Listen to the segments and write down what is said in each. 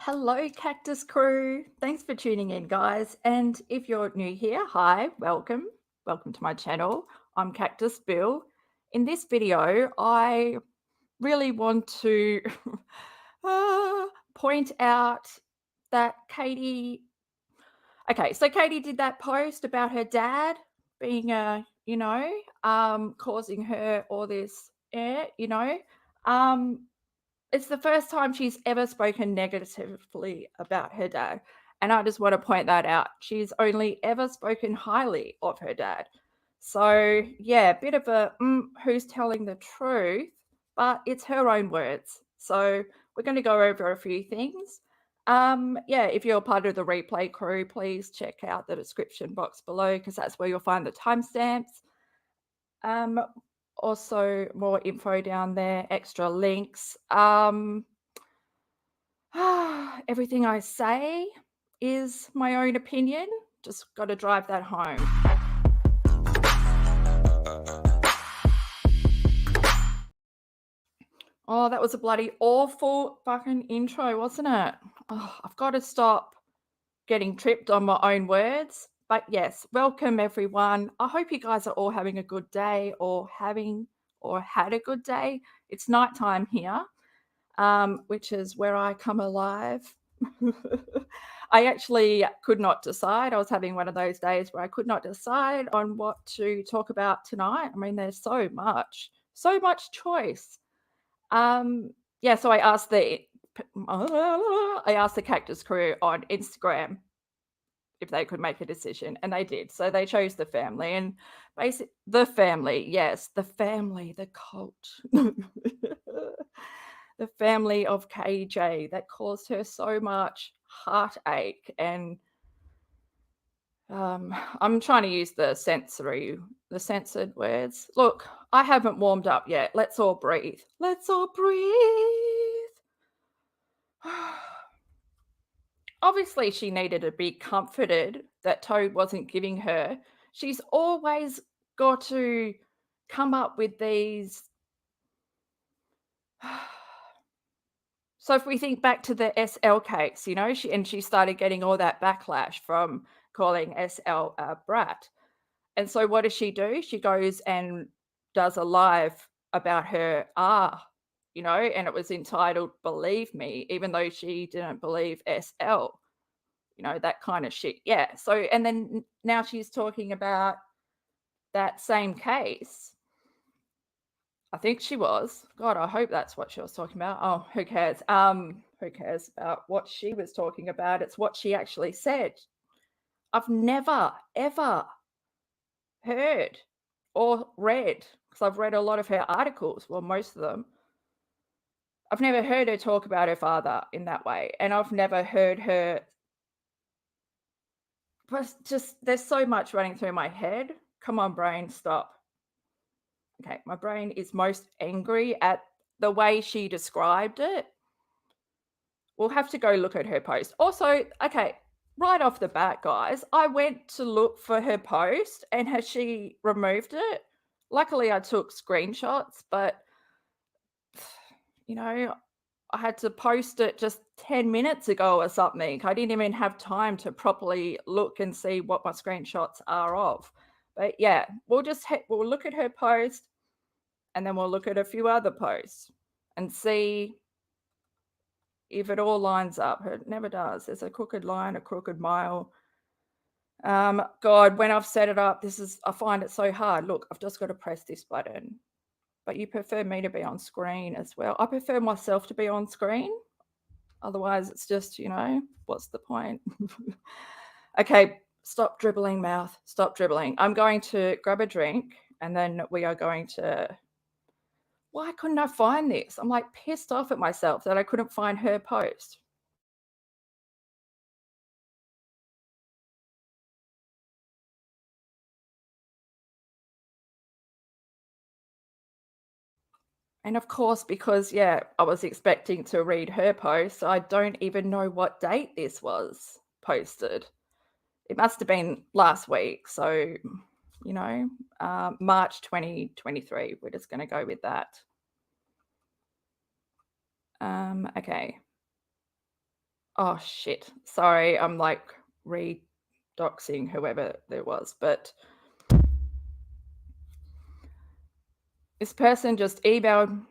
Hello, Cactus crew. Thanks for tuning in, guys. And if you're new here, hi, welcome. Welcome to my channel. I'm Cactus Bill. In this video, I really want to point out that Katie. Okay, so Katie did that post about her dad being causing her all this, um, it's the first time she's ever spoken negatively about her dad, and I just want to point that out. She's only ever spoken highly of her dad. So, yeah, bit of a who's telling the truth, but it's her own words. So, we're going to go over a few things. Yeah, if you're part of the replay crew, please check out the description box below because that's where you'll find the timestamps. Also more info down there, extra links. Everything I say is my own opinion. Just got to drive that home. Oh, that was a bloody awful fucking intro, wasn't it? Oh, I've got to stop getting tripped on my own words. But yes, welcome everyone. I hope you guys are all having a good day or had a good day. It's nighttime here, which is where I come alive. I actually could not decide. I was having one of those days where I could not decide on what to talk about tonight. I mean, there's so much choice. Yeah, so I asked the Cactus crew on Instagram if they could make a decision, and they did. So they chose the family, and the family, yes, the family, the cult. The family of KJ that caused her so much heartache. And I'm trying to use the censored words. Look, I haven't warmed up yet. Let's all breathe. Let's all breathe. Obviously, she needed to be comforted that Toad wasn't giving her. She's always got to come up with these. So if we think back to the SL case, she started getting all that backlash from calling SL a brat. And so what does she do? She goes and does a live about her and it was entitled Believe Me, even though she didn't believe SL, that kind of shit. Yeah. So, and then now she's talking about that same case. I think she was. God, I hope that's what she was talking about. Oh, who cares? Who cares about what she was talking about? It's what she actually said. I've never, ever heard or read, because I've read a lot of her articles, well, most of them. I've never heard her talk about her father in that way. And I've never heard her. But just, there's so much running through my head. Come on, brain, stop. Okay, my brain is most angry at the way she described it. We'll have to go look at her post. Also, okay, right off the bat, guys, I went to look for her post and has she removed it? Luckily, I took screenshots, but I had to post it just 10 minutes ago or something. I didn't even have time to properly look and see what my screenshots are of. But yeah, we'll look at her post and then we'll look at a few other posts and see if it all lines up. It never does. There's a crooked line, a crooked mile. God, when I've set it up, I find it so hard. Look, I've just got to press this button. But you prefer me to be on screen as well. I prefer myself to be on screen. Otherwise, it's just, what's the point? Okay, stop dribbling, mouth. Stop dribbling. I'm going to grab a drink and then we are going to. Why couldn't I find this? I'm like pissed off at myself that I couldn't find her post. And of course, because, I was expecting to read her post, I don't even know what date this was posted. It must have been last week. So, March 2023. We're just going to go with that. Okay. Oh, shit. Sorry, I'm like redoxing whoever there was, but this person just emailed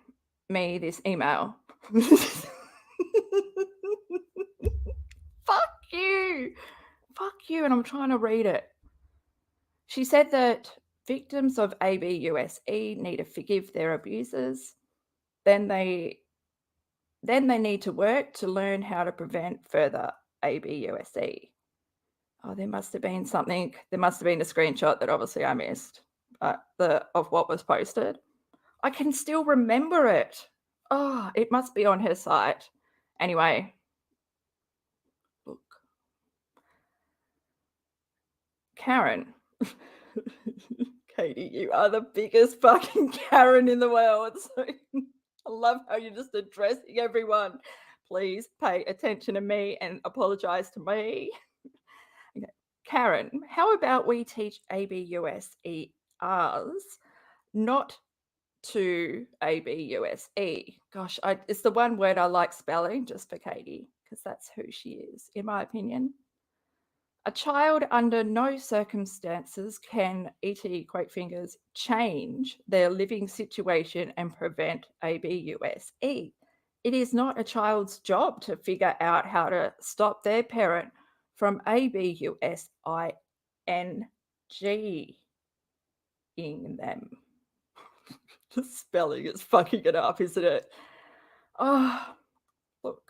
me this email. Fuck you. Fuck you. And I'm trying to read it. She said that victims of ABUSE need to forgive their abusers. Then they need to work to learn how to prevent further ABUSE. Oh, there must have been a screenshot that obviously I missed, of what was posted. I can still remember it. Oh, it must be on her site. Anyway, look. Karen. Katie, you are the biggest fucking Karen in the world. So I love how you're just addressing everyone. Please pay attention to me and apologize to me. Okay. Karen, how about we teach ABUSERs not to ABUSE? Gosh, it's the one word I like spelling just for Katie, because that's who she is, in my opinion. A child under no circumstances can, E.T. quote fingers, change their living situation and prevent ABUSE. It is not a child's job to figure out how to stop their parent from ABUSING in them. The spelling is fucking it up, isn't it? Oh, look,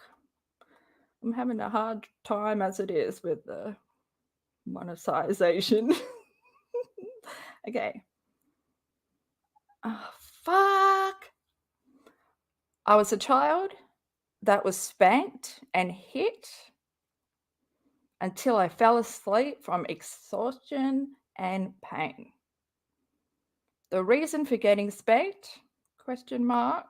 I'm having a hard time as it is with the monetization. Okay. Oh, fuck. I was a child that was spanked and hit until I fell asleep from exhaustion and pain. The reason for getting spanked? Question mark.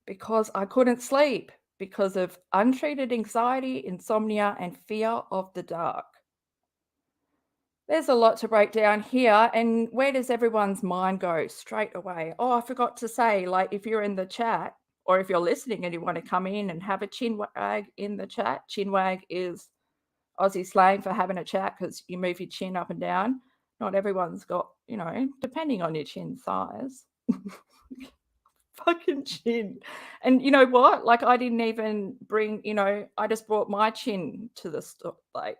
Because I couldn't sleep because of untreated anxiety, insomnia, and fear of the dark. There's a lot to break down here, and where does everyone's mind go straight away? Oh, I forgot to say, like, if you're in the chat or if you're listening and you want to come in and have a chin wag in the chat, chin wag is Aussie slang for having a chat because you move your chin up and down. Not everyone's got, depending on your chin size. Fucking chin. And you know what? Like, I didn't even bring, I just brought my chin to the store. Like,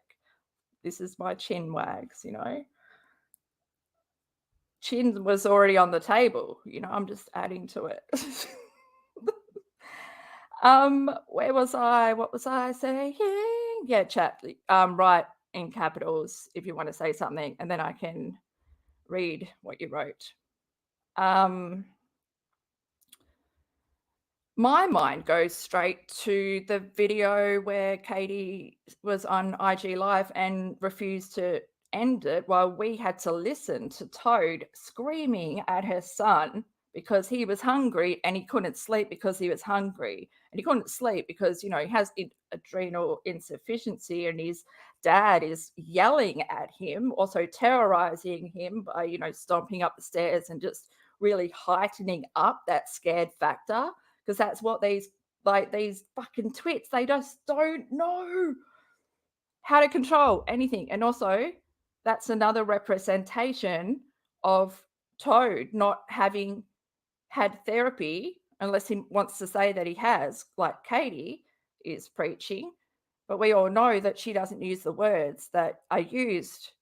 this is my chin wags, Chin was already on the table, I'm just adding to it. Where was I? What was I saying? Yeah, chat. Write in capitals if you want to say something, and then I can read what you wrote. My mind goes straight to the video where Katie was on IG Live and refused to end it while we had to listen to Toad screaming at her son because he was hungry and he couldn't sleep because he was hungry. And he couldn't sleep because, he has adrenal insufficiency and his dad is yelling at him, also terrorizing him by, stomping up the stairs and just really heightening up that scared factor. Because that's what these fucking twits, they just don't know how to control anything. And also, that's another representation of Toad not having had therapy, unless he wants to say that he has, like Katie is preaching. But we all know that she doesn't use the words that are used.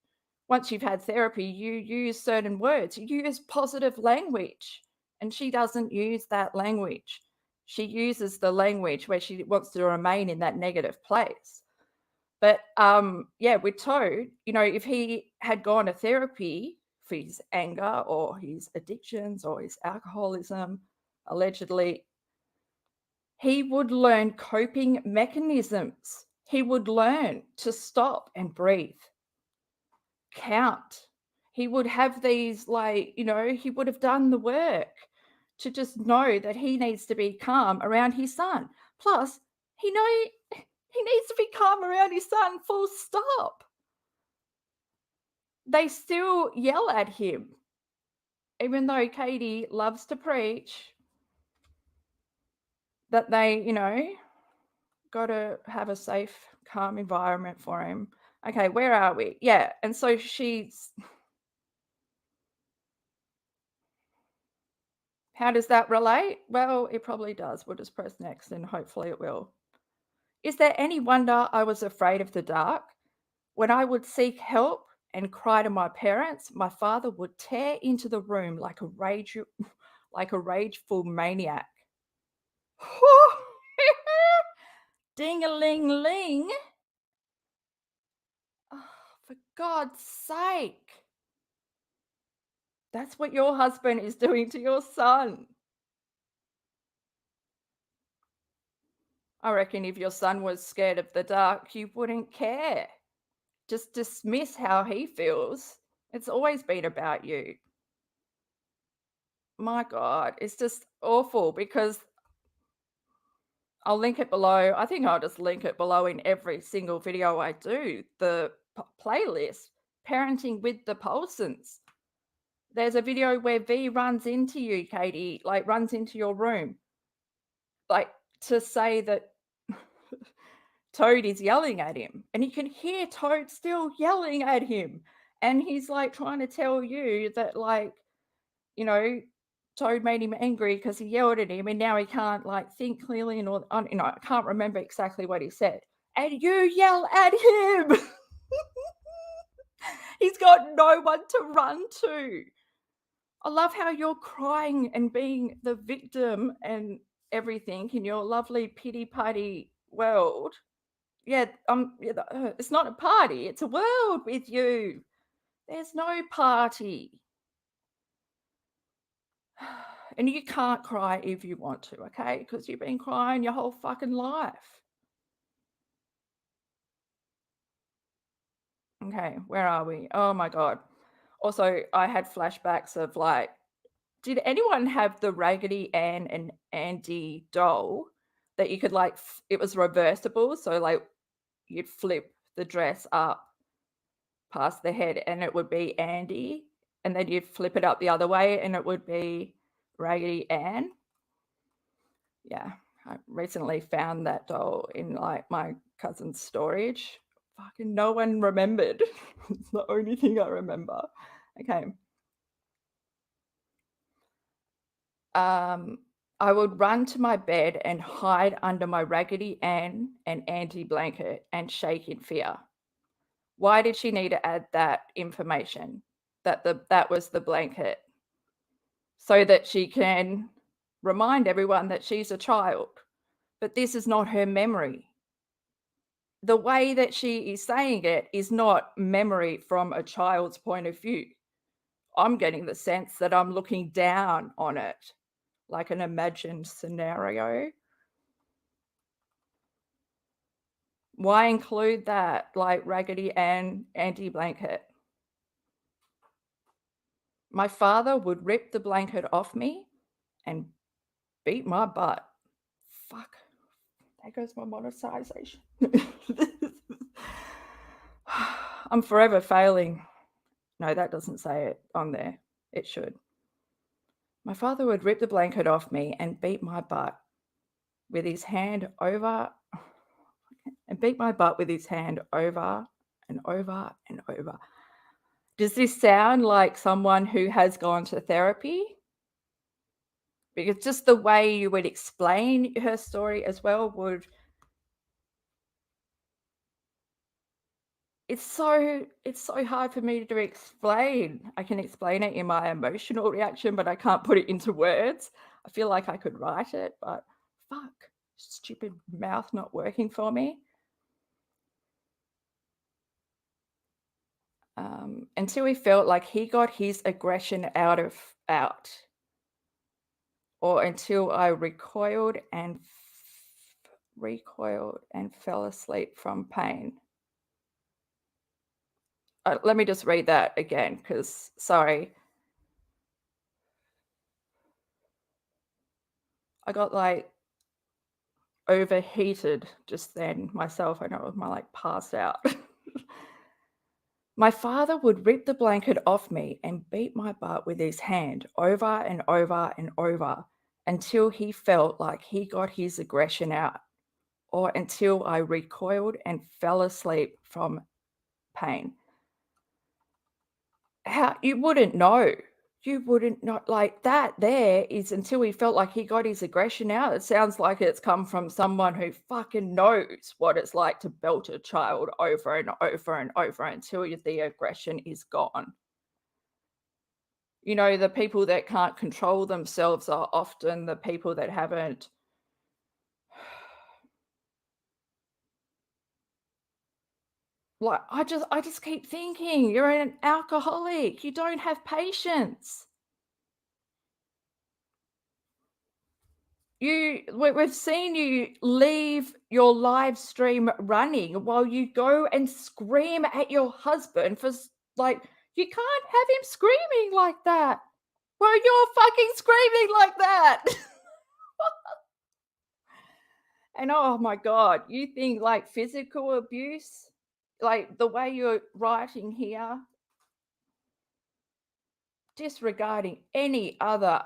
Once you've had therapy, you use certain words. You use positive language, and she doesn't use that language. She uses the language where she wants to remain in that negative place. But with Toad, if he had gone to therapy for his anger or his addictions or his alcoholism, allegedly, he would learn coping mechanisms. He would learn to stop and breathe, count. He would have these, he would have done the work to just know that he needs to be calm around his son. Plus, he needs to be calm around his son, full stop. They still yell at him, even though Katie loves to preach that they, got to have a safe, calm environment for him. Okay, where are we? Yeah, and so how does that relate? Well, it probably does. We'll just press next and hopefully it will. Is there any wonder I was afraid of the dark? When I would seek help and cry to my parents, my father would tear into the room like a like a rageful maniac. Ding-a-ling-ling. Oh, for God's sake. That's what your husband is doing to your son. I reckon if your son was scared of the dark, you wouldn't care. Just dismiss how he feels. It's always been about you. My God, it's just awful because I'll link it below. I think I'll just link it below in every single video I do. The playlist, Parenting with the Paulsons. There's a video where V runs into you, Katie, like runs into your room, like to say that Toad is yelling at him. And you can hear Toad still yelling at him. And he's like trying to tell you that, like, you know, Toad made him angry because he yelled at him and now he can't like think clearly and all, you know, I can't remember exactly what he said. And you yell at him. He's got no one to run to. I love how you're crying and being the victim and everything in your lovely pity party world. Yeah, it's not a party, it's a world with you. There's no party. And you can't cry if you want to, okay? Because you've been crying your whole fucking life. Okay, where are we? Oh my God. Also, I had flashbacks of like, did anyone have the Raggedy Ann and Andy doll that you could like, it was reversible. So like you'd flip the dress up past the head and it would be Andy. And then you'd flip it up the other way and it would be Raggedy Ann. Yeah, I recently found that doll in like my cousin's storage. Fucking no one remembered. It's the only thing I remember. Okay. I would run to my bed and hide under my Raggedy Ann and Andy blanket and shake in fear. Why did she need to add that information? That was the blanket. So that she can remind everyone that she's a child. But this is not her memory. The way that she is saying it is not memory from a child's point of view. I'm getting the sense that I'm looking down on it, like an imagined scenario. Why include that, like Raggedy Ann anti-blanket? My father would rip the blanket off me and beat my butt. Fuck. There goes my monetization. I'm forever failing. No, that doesn't say it on there. It should. My father would rip the blanket off me and beat my butt with his hand over and beat my butt with his hand over and over and over. Does this sound like someone who has gone to therapy? Because just the way you would explain her story as well would. It's so hard for me to explain. I can explain it in my emotional reaction, but I can't put it into words. I feel like I could write it, but fuck, stupid mouth not working for me. Until he felt like he got his aggression out, or until I recoiled and fell asleep from pain. Let me just read that again, because sorry. I got like overheated just then myself. I know I was like passed out. My father would rip the blanket off me and beat my butt with his hand over and over and over until he felt like he got his aggression out, or until I recoiled and fell asleep from pain. How you wouldn't know. You wouldn't know like that there is until he felt like he got his aggression out. It sounds like it's come from someone who fucking knows what it's like to belt a child over and over and over until the aggression is gone. You know, the people that can't control themselves are often the people that haven't. Like, I just keep thinking, you're an alcoholic. You don't have patience. We've seen you leave your live stream running while you go and scream at your husband like, you can't have him screaming like that. Well, you're fucking screaming like that. And oh my God, you think like physical abuse, like the way you're writing here, disregarding any other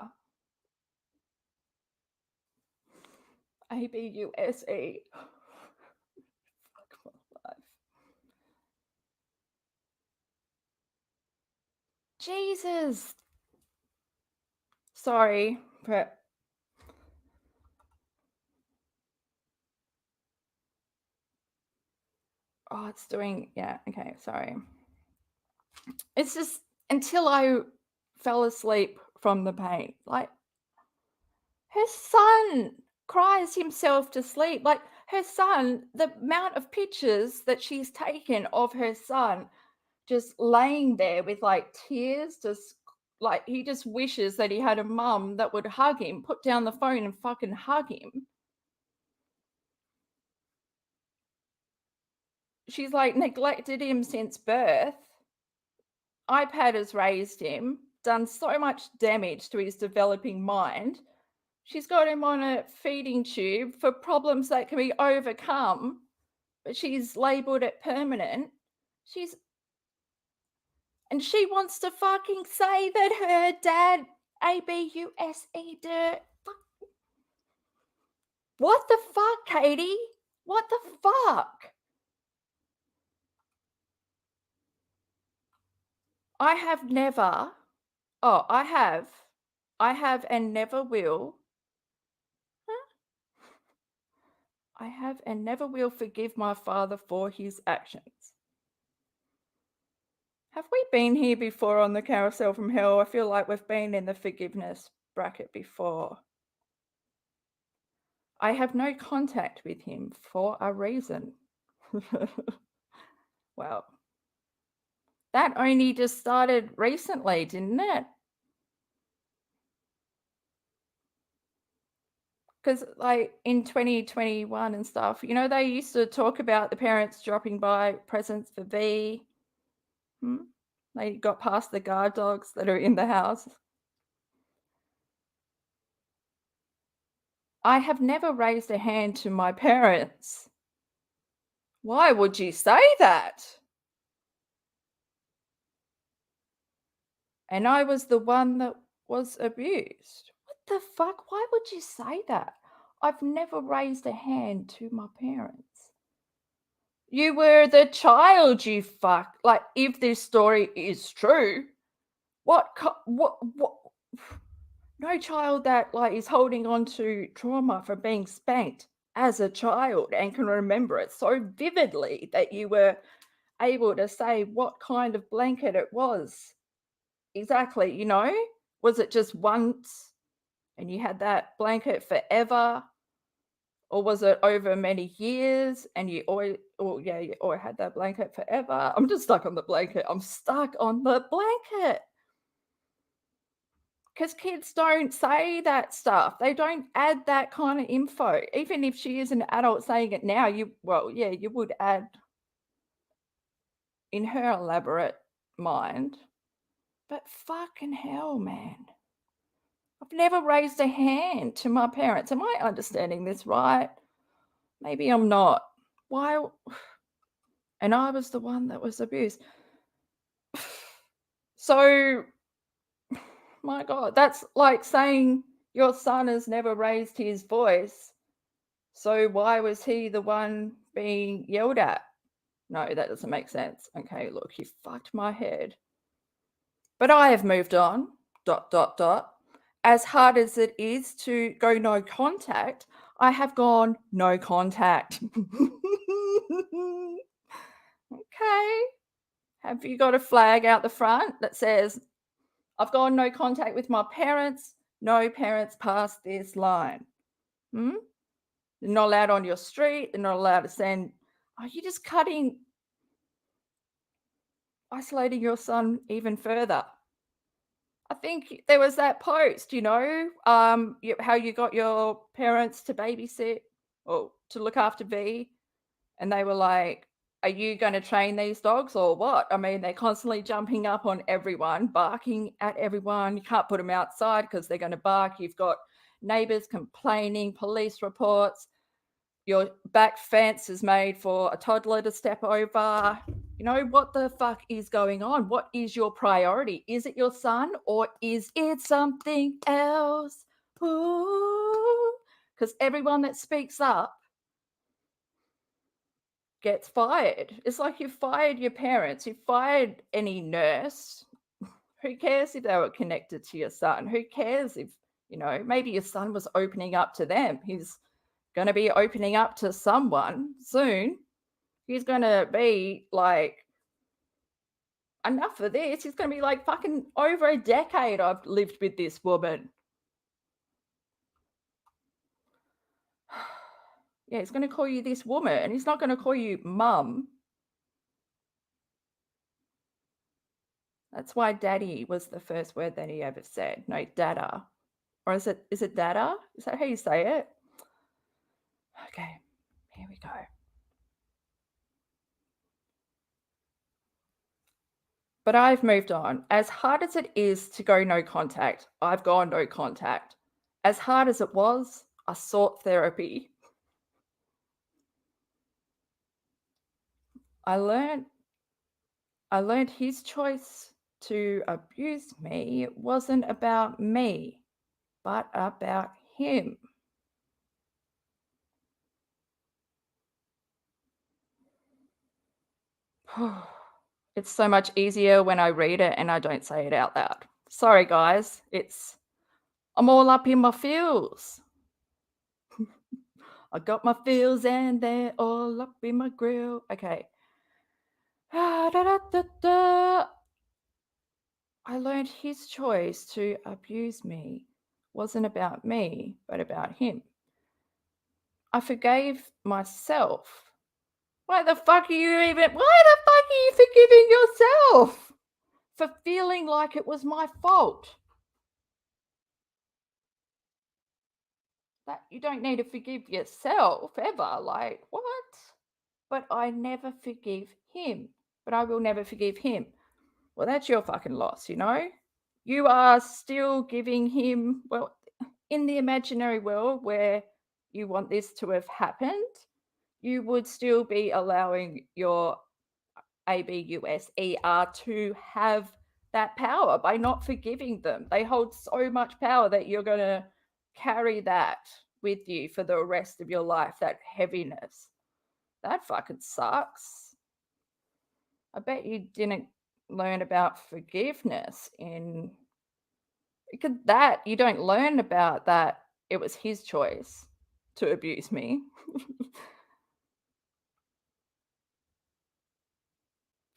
ABUSE. Fuck my life. Jesus. Sorry, but oh, it's doing, yeah, okay, sorry. It's just until I fell asleep from the pain. Like, her son cries himself to sleep. Like, her son, the amount of pictures that she's taken of her son just laying there with like tears, just like he just wishes that he had a mum that would hug him, put down the phone and fucking hug him. She's like neglected him since birth. iPad has raised him, done so much damage to his developing mind. She's got him on a feeding tube for problems that can be overcome, but she's labeled it permanent. And she wants to fucking say that her dad ABUSE dirt. What the fuck, Katie? What the fuck? I have never. Oh, I have. I have and never will. Huh? I have and never will forgive my father for his actions. Have we been here before on the carousel from hell? I feel like we've been in the forgiveness bracket before. I have no contact with him for a reason. Well, that only just started recently, didn't it? Because, like, in 2021 and stuff, you know, they used to talk about the parents dropping by presents for V. They got past the guard dogs that are in the house. I have never raised a hand to my parents. Why would you say that? And I was the one that was abused. What the fuck? Why would you say that? I've never raised a hand to my parents. You were the child, you fuck. Like, if this story is true, what? No child that like is holding on to trauma from being spanked as a child and can remember it so vividly that you were able to say what kind of blanket it was. Exactly, you know? Was it just once and you had that blanket forever? Or was it over many years and you always, oh yeah, you always had that blanket forever? I'm just stuck on the blanket. I'm stuck on the blanket. Because kids don't say that stuff. They don't add that kind of info. Even if she is an adult saying it now, you would add in her elaborate mind. But fucking hell, man. I've never raised a hand to my parents. Am I understanding this right? Maybe I'm not. Why? And I was the one that was abused. So, my God, that's like saying your son has never raised his voice. So why was he the one being yelled at? No, that doesn't make sense. Okay, look, you fucked my head. But I have moved on. ... As hard as it is to go no contact, I have gone no contact. Okay. Have you got a flag out the front that says, I've gone no contact with my parents, no parents past this line? Hmm? They're not allowed on your street, they're not allowed to send. Are you just isolating your son even further? I think there was that post, how you got your parents to babysit or to look after V, and they were like, "Are you going to train these dogs or what?" I mean, they're constantly jumping up on everyone, barking at everyone. You can't put them outside because they're going to bark. You've got neighbors complaining, police reports. Your back fence is made for a toddler to step over. What the fuck is going on? What is your priority? Is it your son or is it something else? Because everyone that speaks up gets fired. It's like you fired your parents, you fired any nurse. Who cares if they were connected to your son? Who cares if, maybe your son was opening up to them? He's going to be opening up to someone soon. He's going to be like, enough of this. He's going to be like, fucking over a decade I've lived with this woman. Yeah, he's going to call you this woman. He's not going to call you mum. That's why daddy was the first word that he ever said. No, dada. Or is it dada? Is that how you say it? Okay, here we go. But I've moved on. As hard as it is to go no contact, I've gone no contact. As hard as it was, I sought therapy. I learned his choice to abuse me wasn't about me, but about him. It's so much easier when I read it and I don't say it out loud. Sorry, guys. I'm all up in my feels. I got my feels and they're all up in my grill. Okay. I learned his choice to abuse me wasn't about me, but about him. I forgave myself. Why the fuck are you forgiving yourself? For feeling like it was my fault. That you don't need to forgive yourself ever. Like, what? But I never forgive him. But I will never forgive him. Well, that's your fucking loss, You are still giving him, well, in the imaginary world where you want this to have happened, you would still be allowing your ABUSER to have that power by not forgiving them. They hold so much power that you're going to carry that with you for the rest of your life, that heaviness. That fucking sucks. I bet you didn't learn about forgiveness because that you don't learn about that it was his choice to abuse me.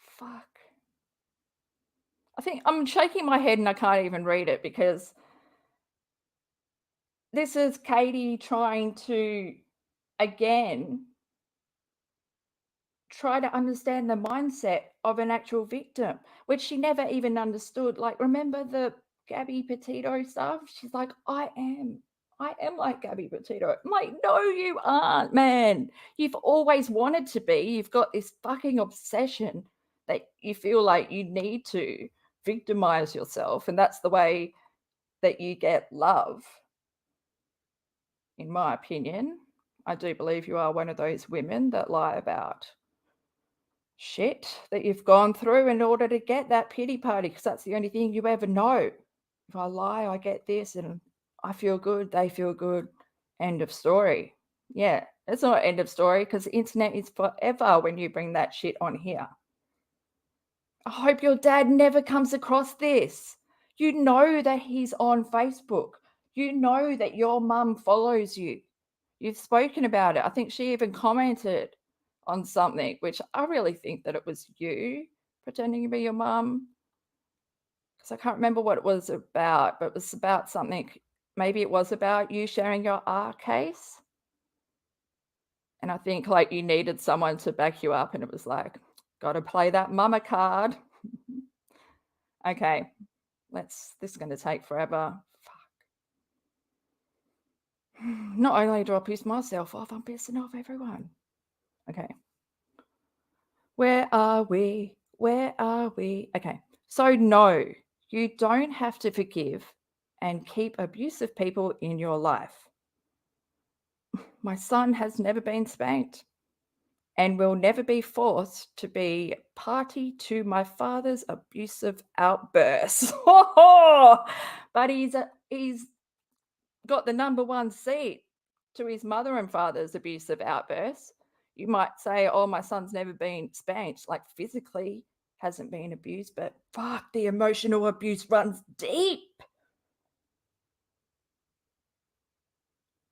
Fuck. I think I'm shaking my head and I can't even read it because this is Katie trying to, again, try to understand the mindset of an actual victim, which she never even understood. Like, remember the Gabby Petito stuff? She's like, I am like Gabby Petito. I'm like, no, you aren't, man. You've always wanted to be. You've got this fucking obsession that you feel like you need to victimize yourself. And that's the way that you get love. In my opinion, I do believe you are one of those women that lie about shit that you've gone through in order to get that pity party, because that's the only thing you ever know. If I lie, I get this and I feel good, they feel good, end of story. Yeah, It's not end of story because the internet is forever when you bring that shit on here. I hope your dad never comes across this. You know that he's on Facebook. You know that your mum follows you. You've spoken about it. I think she even commented on something, which I really think that it was you pretending to be your mum. Because I can't remember what it was about, but it was about something. Maybe it was about you sharing your R case. And I think like you needed someone to back you up, and it was like, got to play that mama card. Okay, this is going to take forever. Fuck. Not only do I piss myself off, I'm pissing off everyone. Okay. Where are we? Where are we? Okay. So, no, you don't have to forgive and keep abusive people in your life. My son has never been spanked and will never be forced to be party to my father's abusive outbursts. But he's got the number one seat to his mother and father's abusive outbursts. You might say, oh, my son's never been spanked, like physically hasn't been abused, but fuck, the emotional abuse runs deep.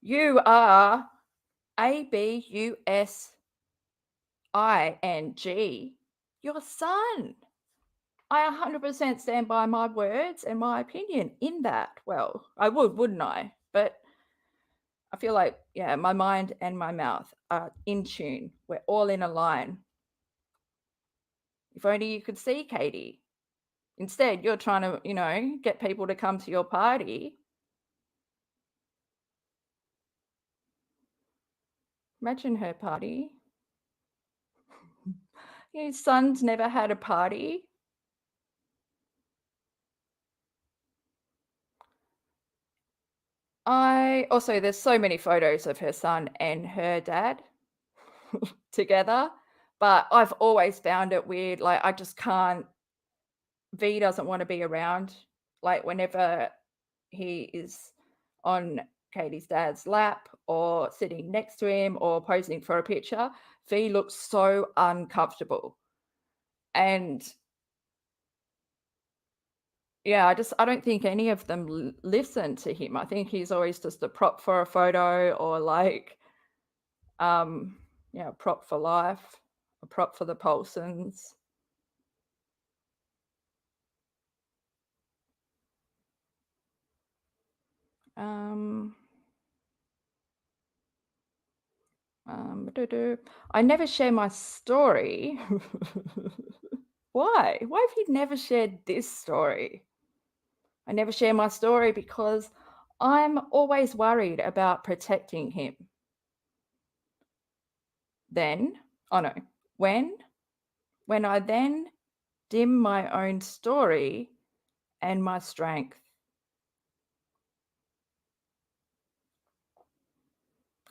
You are ABUSING, your son. I 100% stand by my words and my opinion in that. Well, I would, wouldn't I? But I feel like, yeah, my mind and my mouth are in tune. We're all in a line. If only you could see Katie. Instead, you're trying to, get people to come to your party. Imagine her party. Your son's never had a party. There's so many photos of her son and her dad together, but I've always found it weird. Like, I just can't, V doesn't want to be around. Like, whenever he is on Katie's dad's lap or sitting next to him or posing for a picture, V looks so uncomfortable. And yeah, I don't think any of them listen to him. I think he's always just a prop for a photo or like, a prop for life, a prop for the Paulsons. I never share my story. Why? Why have you never shared this story? I never share my story because I'm always worried about protecting him. Then, oh no, when I then dim my own story and my strength.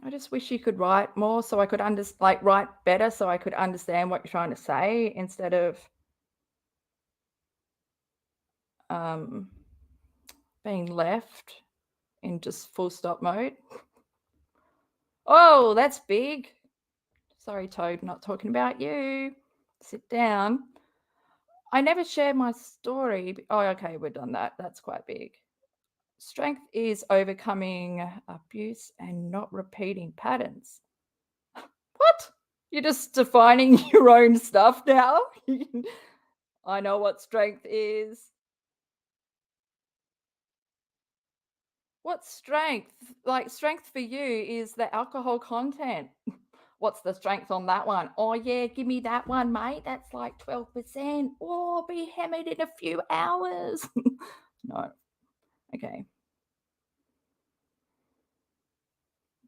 I just wish you could write more so I could write better so I could understand what you're trying to say instead of being left in just full stop mode. Oh, that's big. Sorry, Toad, not talking about you. Sit down. I never share my story. Oh, okay, we're done that. That's quite big. Strength is overcoming abuse and not repeating patterns. What? You're just defining your own stuff now? I know what strength is. What's strength? Like, strength for you is the alcohol content. What's the strength on that one? Oh, yeah, give me that one, mate. That's like 12%. Oh, be hammered in a few hours. No. Okay.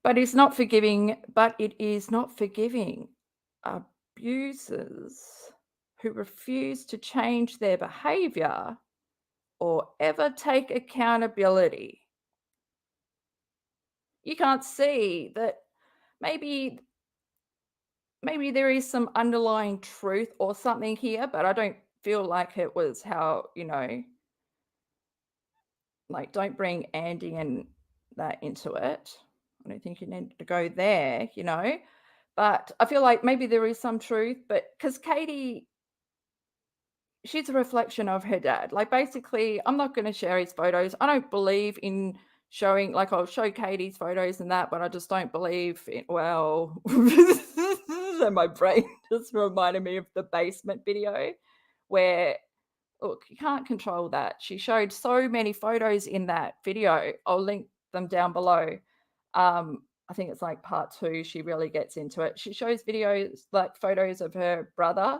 But it is not forgiving abusers who refuse to change their behavior or ever take accountability. You can't see that maybe there is some underlying truth or something here, but I don't feel like it was how, like, don't bring Andy and that into it. I don't think you need to go there, you know. But I feel like maybe there is some truth, but because Katie, she's a reflection of her dad. Like, basically, I'm not going to share his photos. I don't believe in showing, like, I'll show Katie's photos and that, but I just don't believe in, well, and my brain just reminded me of the basement video where, look, you can't control that. She showed so many photos in that video. I'll link them down below. I think it's like part 2. She really gets into it. She shows videos, like photos of her brother,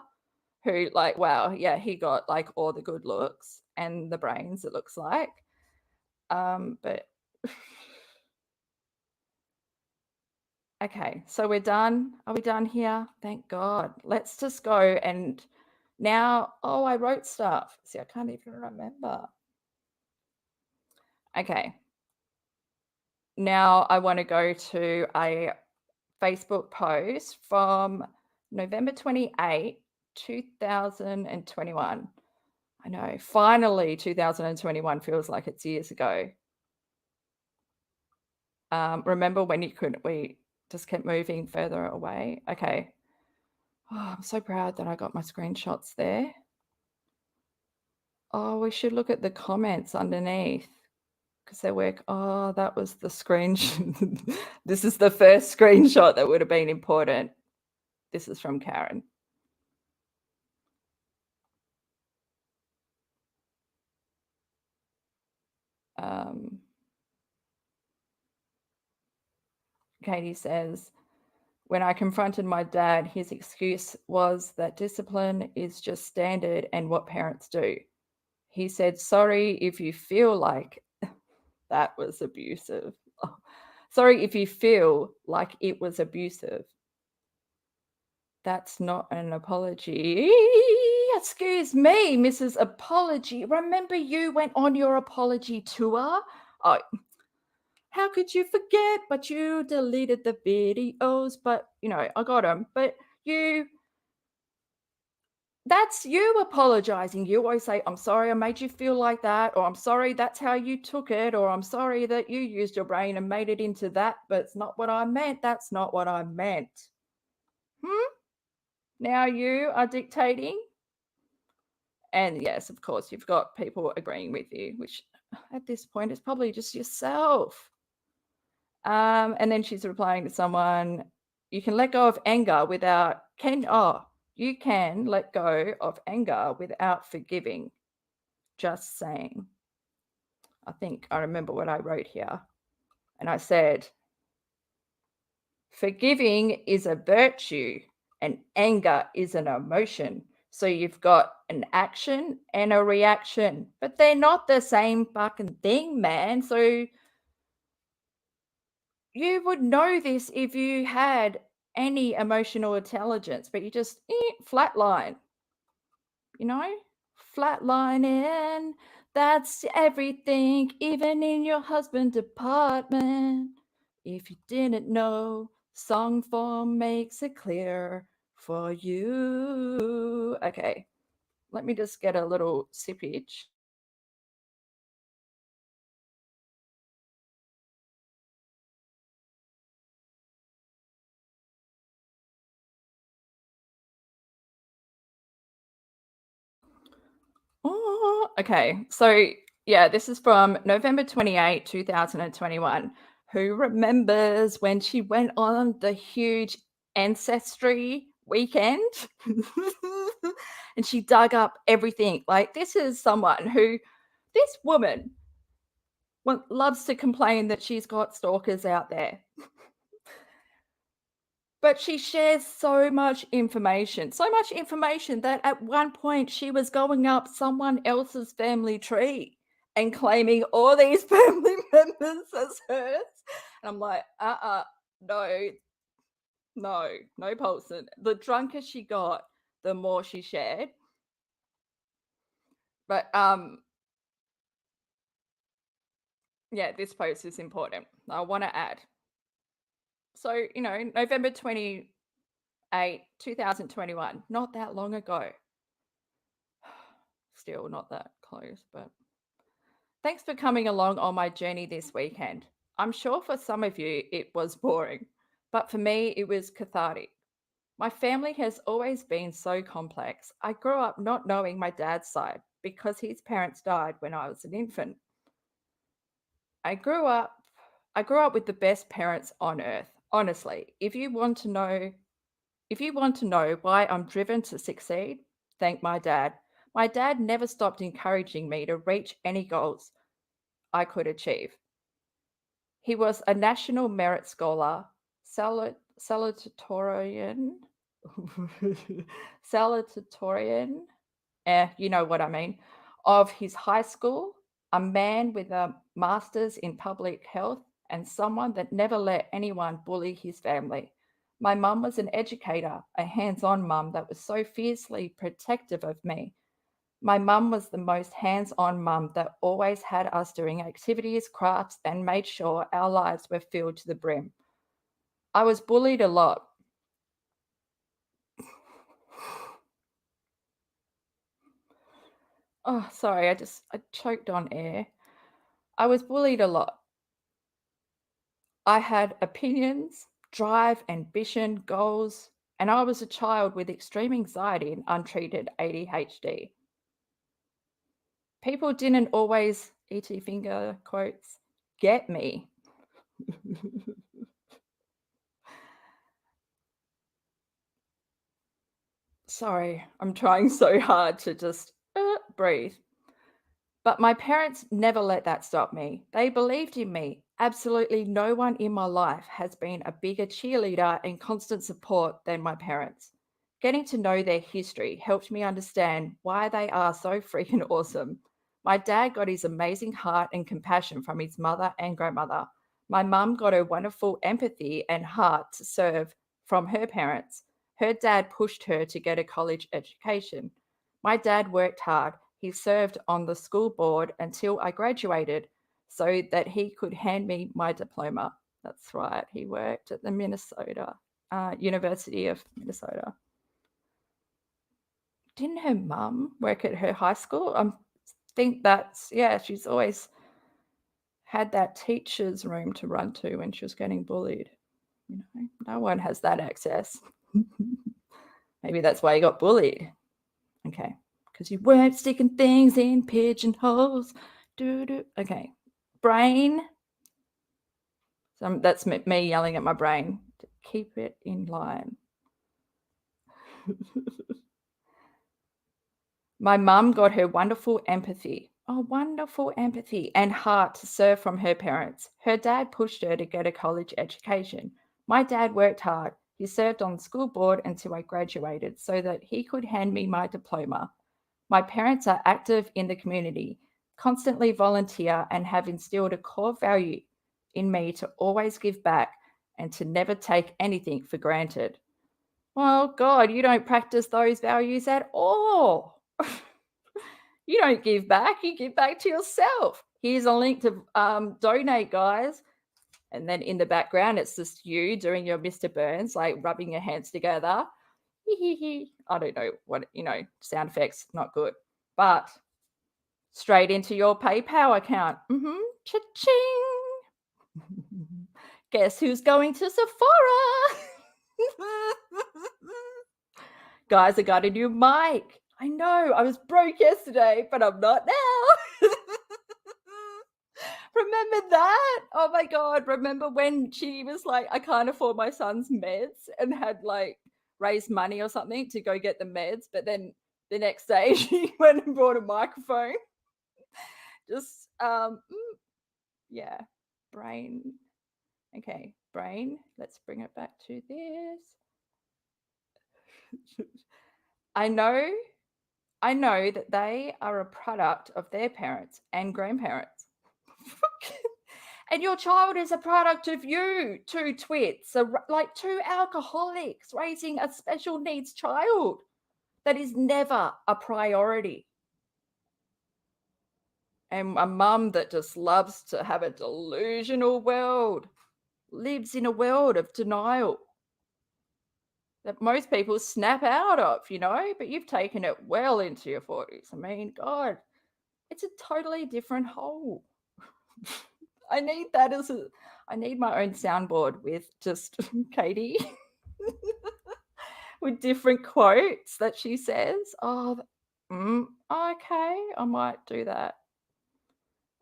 who, like, wow, yeah, he got like all the good looks and the brains, it looks like. But okay, so we're done. Are we done here? Thank God. Let's just go and now, oh, I wrote stuff. See, I can't even remember. Okay. Now I want to go to a Facebook post from November 28, 2021. I know, finally 2021 feels like it's years ago. Remember when we just kept moving further away? Okay. Oh, I'm so proud that I got my screenshots there. Oh, we should look at the comments underneath because they work. Oh, that was the screenshot. This is the first screenshot that would have been important. This is from Karen. Katie says, when I confronted my dad, his excuse was that discipline is just standard and what parents do. He said, sorry if you feel like that was abusive. Oh, sorry if you feel like it was abusive. That's not an apology. Excuse me, Mrs. Apology. Remember you went on your apology tour? Oh, how could you forget? But you deleted the videos. But, you know, I got them. But that's you apologizing. You always say, I'm sorry I made you feel like that, or I'm sorry that's how you took it, or I'm sorry that you used your brain and made it into that, but it's not what I meant. That's not what I meant. Now you are dictating. And yes, of course, you've got people agreeing with you, which at this point is probably just yourself. And then she's replying to someone, you can let go of anger without, you can let go of anger without forgiving. Just saying. I think I remember what I wrote here. And I said, forgiving is a virtue and anger is an emotion. So you've got an action and a reaction, but they're not the same fucking thing, man. So you would know this if you had any emotional intelligence, but you just flatline, you know? Flatlining, that's everything, even in your husband department. If you didn't know, song form makes it clear for you. Okay, let me just get a little sippage. Oh, okay. So, yeah, this is from November 28, 2021. Who remembers when she went on the huge ancestry weekend? And she dug up everything. Like, this is someone who, this woman loves to complain that she's got stalkers out there. But she shares so much information that at one point she was going up someone else's family tree and claiming all these family members as hers. And I'm like, no, no, Paulson. The drunker she got, the more she shared. But yeah, this post is important. I want to add. So, you know, November 28, 2021, not that long ago. Still not that close, but thanks for coming along on my journey this weekend. I'm sure for some of you it was boring, but for me it was cathartic. My family has always been so complex. I grew up not knowing my dad's side because his parents died when I was an infant. I grew up I grew up with the best parents on earth. Honestly, if you want to know why I'm driven to succeed, thank my dad. My dad never stopped encouraging me to reach any goals I could achieve. He was a national merit scholar, salutatorian, salutatorian, you know what I mean, of his high school, a man with a master's in public health, and someone that never let anyone bully his family. My mum was an educator, a hands on mum that was so fiercely protective of me. My mum was the most hands on mum that always had us doing activities, crafts, and made sure our lives were filled to the brim. I was bullied a lot. Oh, sorry, I choked on air. I was bullied a lot. I had opinions, drive, ambition, goals, and I was a child with extreme anxiety and untreated ADHD. People didn't always, ET finger quotes, get me. Sorry, I'm trying so hard to just breathe. But my parents never let that stop me. They believed in me. Absolutely no one in my life has been a bigger cheerleader and constant support than my parents. Getting to know their history helped me understand why they are so freaking awesome. My dad got his amazing heart and compassion from his mother and grandmother. My mum got her wonderful empathy and heart to serve from her parents. Her dad pushed her to get a college education. My dad worked hard. He served on the school board until I graduated so that he could hand me my diploma. That's right. He worked at the University of Minnesota. Didn't her mum work at her high school? I think she's always had that teacher's room to run to when she was getting bullied. You know, no one has that access. Maybe that's why you got bullied. Okay. Because you weren't sticking things in pigeonholes. Okay. Brain. So that's me yelling at my brain to keep it in line. My mum got her wonderful empathy and heart to serve from her parents. Her dad pushed her to get a college education. My dad worked hard. He served on the school board until I graduated so that he could hand me my diploma. My parents are active in the community, constantly volunteer, and have instilled a core value in me to always give back and to never take anything for granted. Well, God, you don't practice those values at all. You don't give back, you give back to yourself. Here's a link to donate, guys. And then in the background, it's just you doing your Mr. Burns, like rubbing your hands together. I don't know what, sound effects, not good. But straight into your PayPal account. Cha-ching. Guess who's going to Sephora? Guys, I got a new mic. I know, I was broke yesterday, but I'm not now. Remember that? Oh my God. Remember when she was like, I can't afford my son's meds and had like raised money or something to go get the meds. But then the next day she went and bought a microphone. Just, yeah, brain. Okay, brain. Let's bring it back to this. I know that they are a product of their parents and grandparents. And your child is a product of you, two twits, like two alcoholics raising a special needs child. That is never a priority. And a mum that just loves to have a delusional world, lives in a world of denial that most people snap out of, but you've taken it well into your 40s. I mean, God, it's a totally different hole. I need that as a. I need my own soundboard with just Katie with different quotes that she says. Oh, okay, I might do that,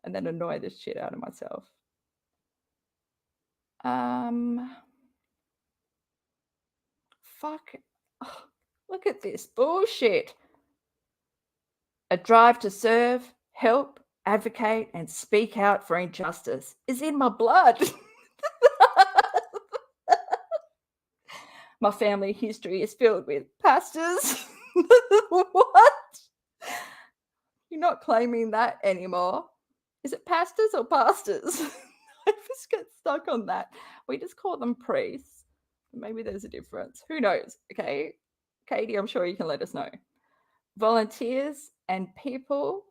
and then annoy the shit out of myself. Fuck. Oh, look at this bullshit. A drive to serve, help, advocate, and speak out for injustice is in my blood. My family history is filled with pastors. What? You're not claiming that anymore. Is it pastors or pastors? I just get stuck on that. We just call them priests. Maybe there's a difference. Who knows? Okay. Katie, I'm sure you can let us know. Volunteers and people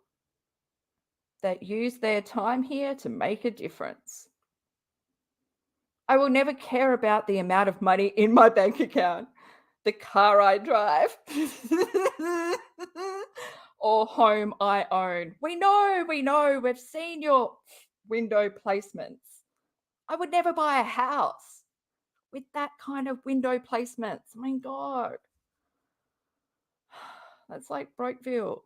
that use their time here to make a difference. I will never care about the amount of money in my bank account, the car I drive, or home I own. We know, we've seen your window placements. I would never buy a house with that kind of window placements. My God. That's like Brokeville.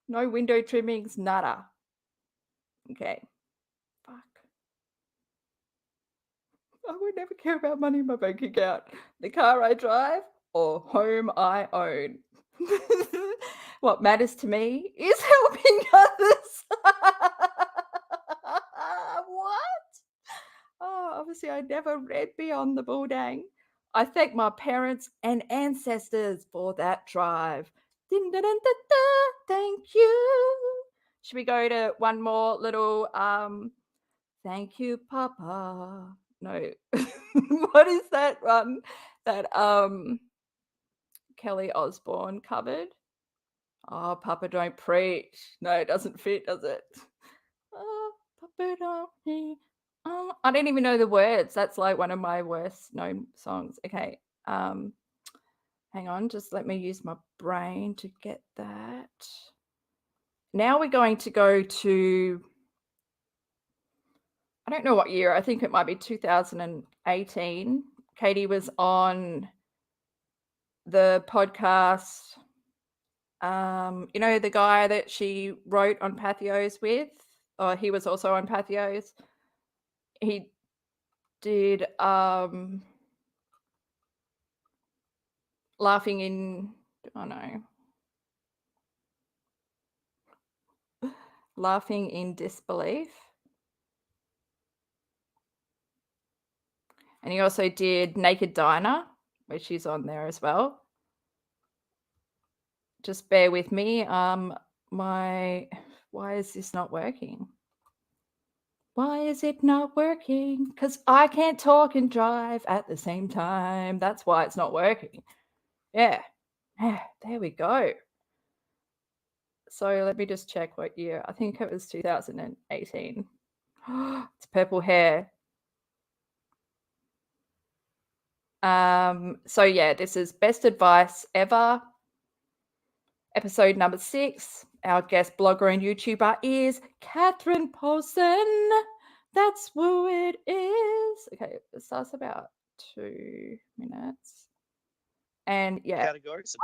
No window trimmings, nada. Okay. Fuck. I would never care about money in my bank account, the car I drive, or home I own. What matters to me is helping others. What? Oh, obviously, I never read beyond the bulldang. I thank my parents and ancestors for that drive. Din, da, din, da, da, thank you. Should we go to one more little thank you, Papa? No. What is that one that Kelly Osbourne covered? Oh, Papa Don't Preach. No, it doesn't fit, does it? Oh, Papa Don't Preach. Oh, I don't even know the words. That's like one of my worst known songs. Okay. Hang on, just let me use my brain to get that. Now we're going to go to, I don't know what year. I think it might be 2018. Katie was on the podcast. You know, the guy that she wrote on Pathios with, or he was also on Pathios. He did laughing in, oh no, laughing in disbelief. And he also did Naked Diner, which she's on there as well. Just bear with me. Why is this not working? Why is it not working? Because I can't talk and drive at the same time. That's why it's not working. Yeah. There we go. So let me just check what year. I think it was 2018. It's purple hair. So yeah, this is Best Advice Ever. Episode number 6. Our guest blogger and YouTuber is Catherine Paulson. That's who it is. Okay, it starts about 2 minutes. And yeah. Categories.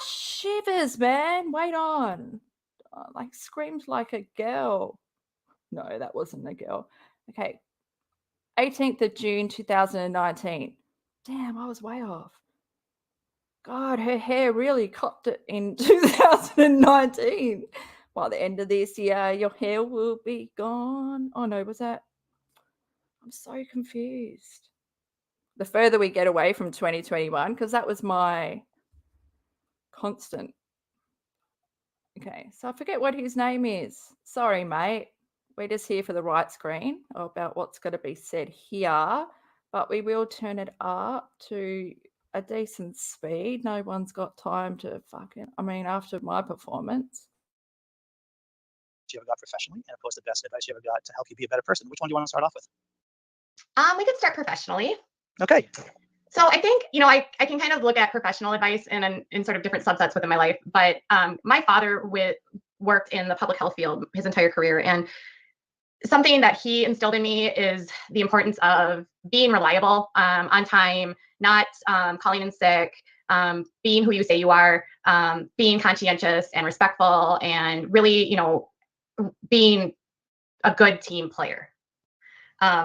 Shivers, man. Wait on. Like screams like a girl. No, that wasn't a girl. Okay. 18th of June, 2019. Damn, I was way off. God, her hair really copped it in 2019. By the end of this year, your hair will be gone. Oh no, was that? I'm so confused. The further we get away from 2021, because that was my constant. Okay, so I forget what his name is. Sorry, mate. We're just here for the right screen about what's going to be said here, but we will turn it up to a decent speed. No one's got time to fucking, I mean, after my performance. You ever got professionally, and of course the best advice you ever got to help you be a better person. Which one do you want to start off with? We could start professionally. Okay. So I think, I can kind of look at professional advice in sort of different subsets within my life, but my father worked in the public health field his entire career. And something that he instilled in me is the importance of being reliable, on time, not calling in sick, being who you say you are, being conscientious and respectful, and really, you know, being a good team player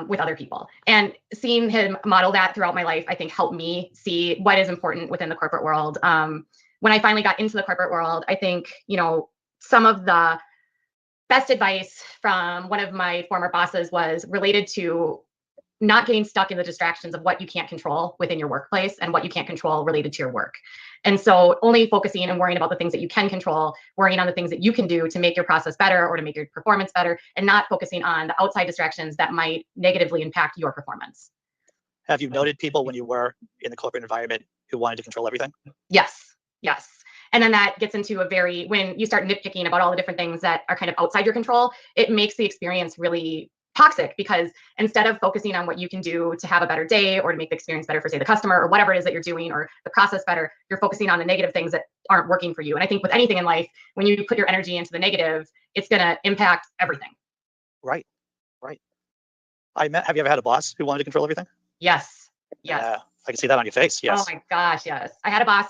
with other people. And seeing him model that throughout my life, I think helped me see what is important within the corporate world. When I finally got into the corporate world, I think, you know, some of the best advice from one of my former bosses was related to not getting stuck in the distractions of what you can't control within your workplace and what you can't control related to your work. And so only focusing and worrying about the things that you can control, worrying on the things that you can do to make your process better or to make your performance better, and not focusing on the outside distractions that might negatively impact your performance. Have you noted people when you were in the corporate environment who wanted to control everything? Yes, yes. And then that gets into when you start nitpicking about all the different things that are kind of outside your control, it makes the experience really toxic, because instead of focusing on what you can do to have a better day or to make the experience better for, say, the customer or whatever it is that you're doing, or the process better, you're focusing on the negative things that aren't working for you. And I think with anything in life, when you put your energy into the negative, it's going to impact everything. Right, right. Have you ever had a boss who wanted to control everything? Yes, yes. Yeah, I can see that on your face. Yes. Oh my gosh, yes. I had a boss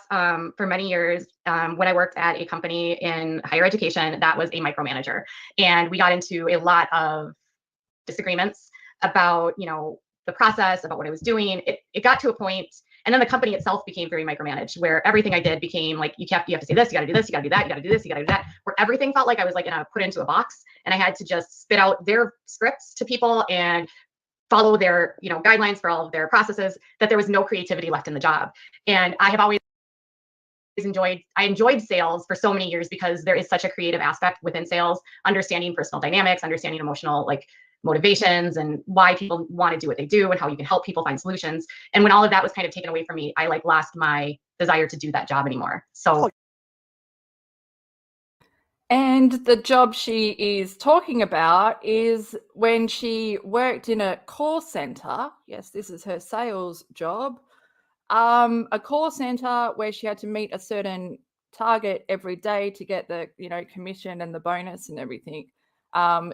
for many years when I worked at a company in higher education that was a micromanager. And we got into a lot of disagreements about, you know, the process, about what I was doing. It got to a point, and then the company itself became very micromanaged, where everything I did became like, you have to say this, you got to do this, you got to do that, you got to do this, you got to do that, where everything felt like I was like put into a box, and I had to just spit out their scripts to people and follow their, you know, guidelines for all of their processes, that there was no creativity left in the job. And I have always enjoyed sales for so many years, because there is such a creative aspect within sales, understanding personal dynamics, understanding emotional like motivations, and why people want to do what they do, and how you can help people find solutions. And when all of that was kind of taken away from me, I like lost my desire to do that job anymore. So And the job she is talking about is when she worked in a call center. Yes, this is her sales job. A call center where she had to meet a certain target every day to get the, you know, commission and the bonus and everything.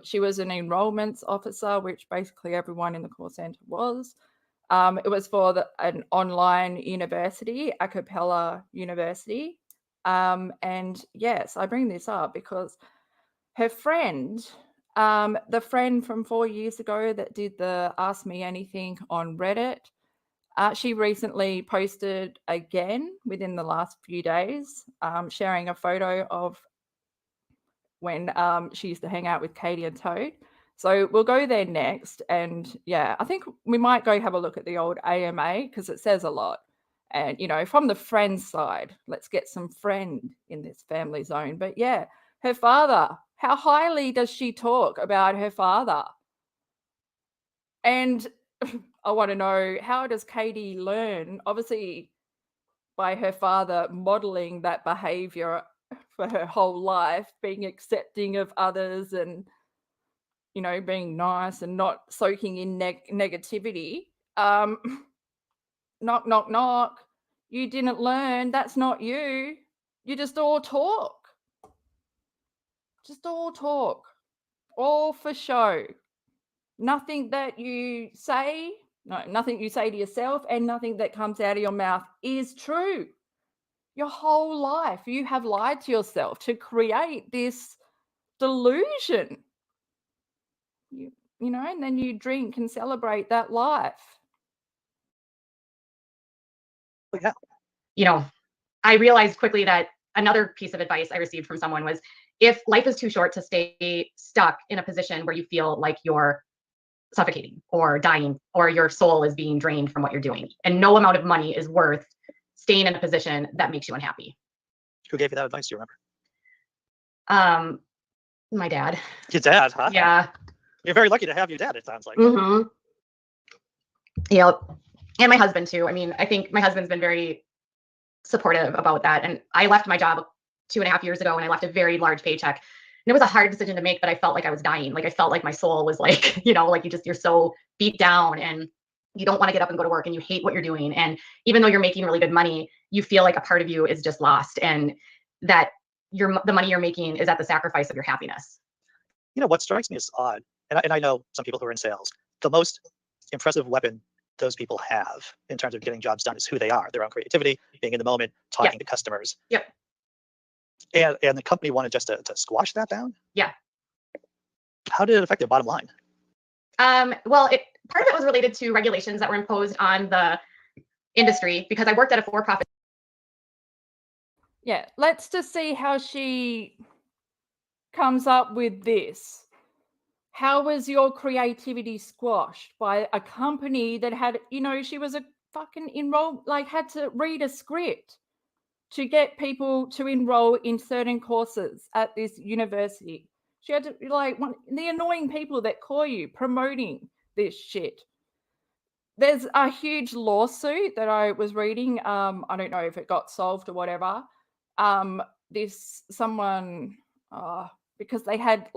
She was an enrollments officer, which basically everyone in the call center was. It was for an online university, a cappella university. And yes, I bring this up because her friend, the friend from 4 years ago that did the Ask Me Anything on Reddit, she recently posted again within the last few days, sharing a photo of when she used to hang out with Katie and Toad. So we'll go there next. And yeah, I think we might go have a look at the old AMA, because it says a lot. And, you know, from the friend side, let's get some friend in this family zone. But yeah, her father, how highly does she talk about her father? And I want to know, how does Katie learn? Obviously, by her father modeling that behavior for her whole life, being accepting of others and, you know, being nice and not soaking in negativity. Knock, knock, knock. You didn't learn. That's not you. You just all talk. Just all talk. All for show. Nothing that you say, nothing you say to yourself and nothing that comes out of your mouth is true. Your whole life, you have lied to yourself to create this delusion. You know, and then you drink and celebrate that life. Yeah. You know, I realized quickly that another piece of advice I received from someone was, if life is too short to stay stuck in a position where you feel like you're suffocating or dying, or your soul is being drained from what you're doing, and no amount of money is worth staying in a position that makes you unhappy. Who gave you that advice? Do you remember? My dad. Your dad, huh? Yeah. You're very lucky to have your dad, it sounds like. Mm-hmm. Yep. And my husband too. I mean, I think my husband's been very supportive about that. And I left my job 2.5 years ago, and I left a very large paycheck. And it was a hard decision to make, but I felt like I was dying. Like I felt like my soul was like, you know, like you're so beat down, and you don't want to get up and go to work, and you hate what you're doing. And even though you're making really good money, you feel like a part of you is just lost, and that the money you're making is at the sacrifice of your happiness. You know, what strikes me as odd, and I know some people who are in sales. The most impressive weapon those people have in terms of getting jobs done is who they are, their own creativity, being in the moment, talking to customers. Yep. And the company wanted just to squash that down? Yeah. How did it affect their bottom line? Well, part of it was related to regulations that were imposed on the industry because I worked at a for-profit. Yeah, let's just see how she comes up with this. How was your creativity squashed by a company that had, she was a fucking had to read a script to get people to enroll in certain courses at this university. She had to, the annoying people that call you promoting this shit. There's a huge lawsuit that I was reading. I don't know if it got solved or whatever. Because they had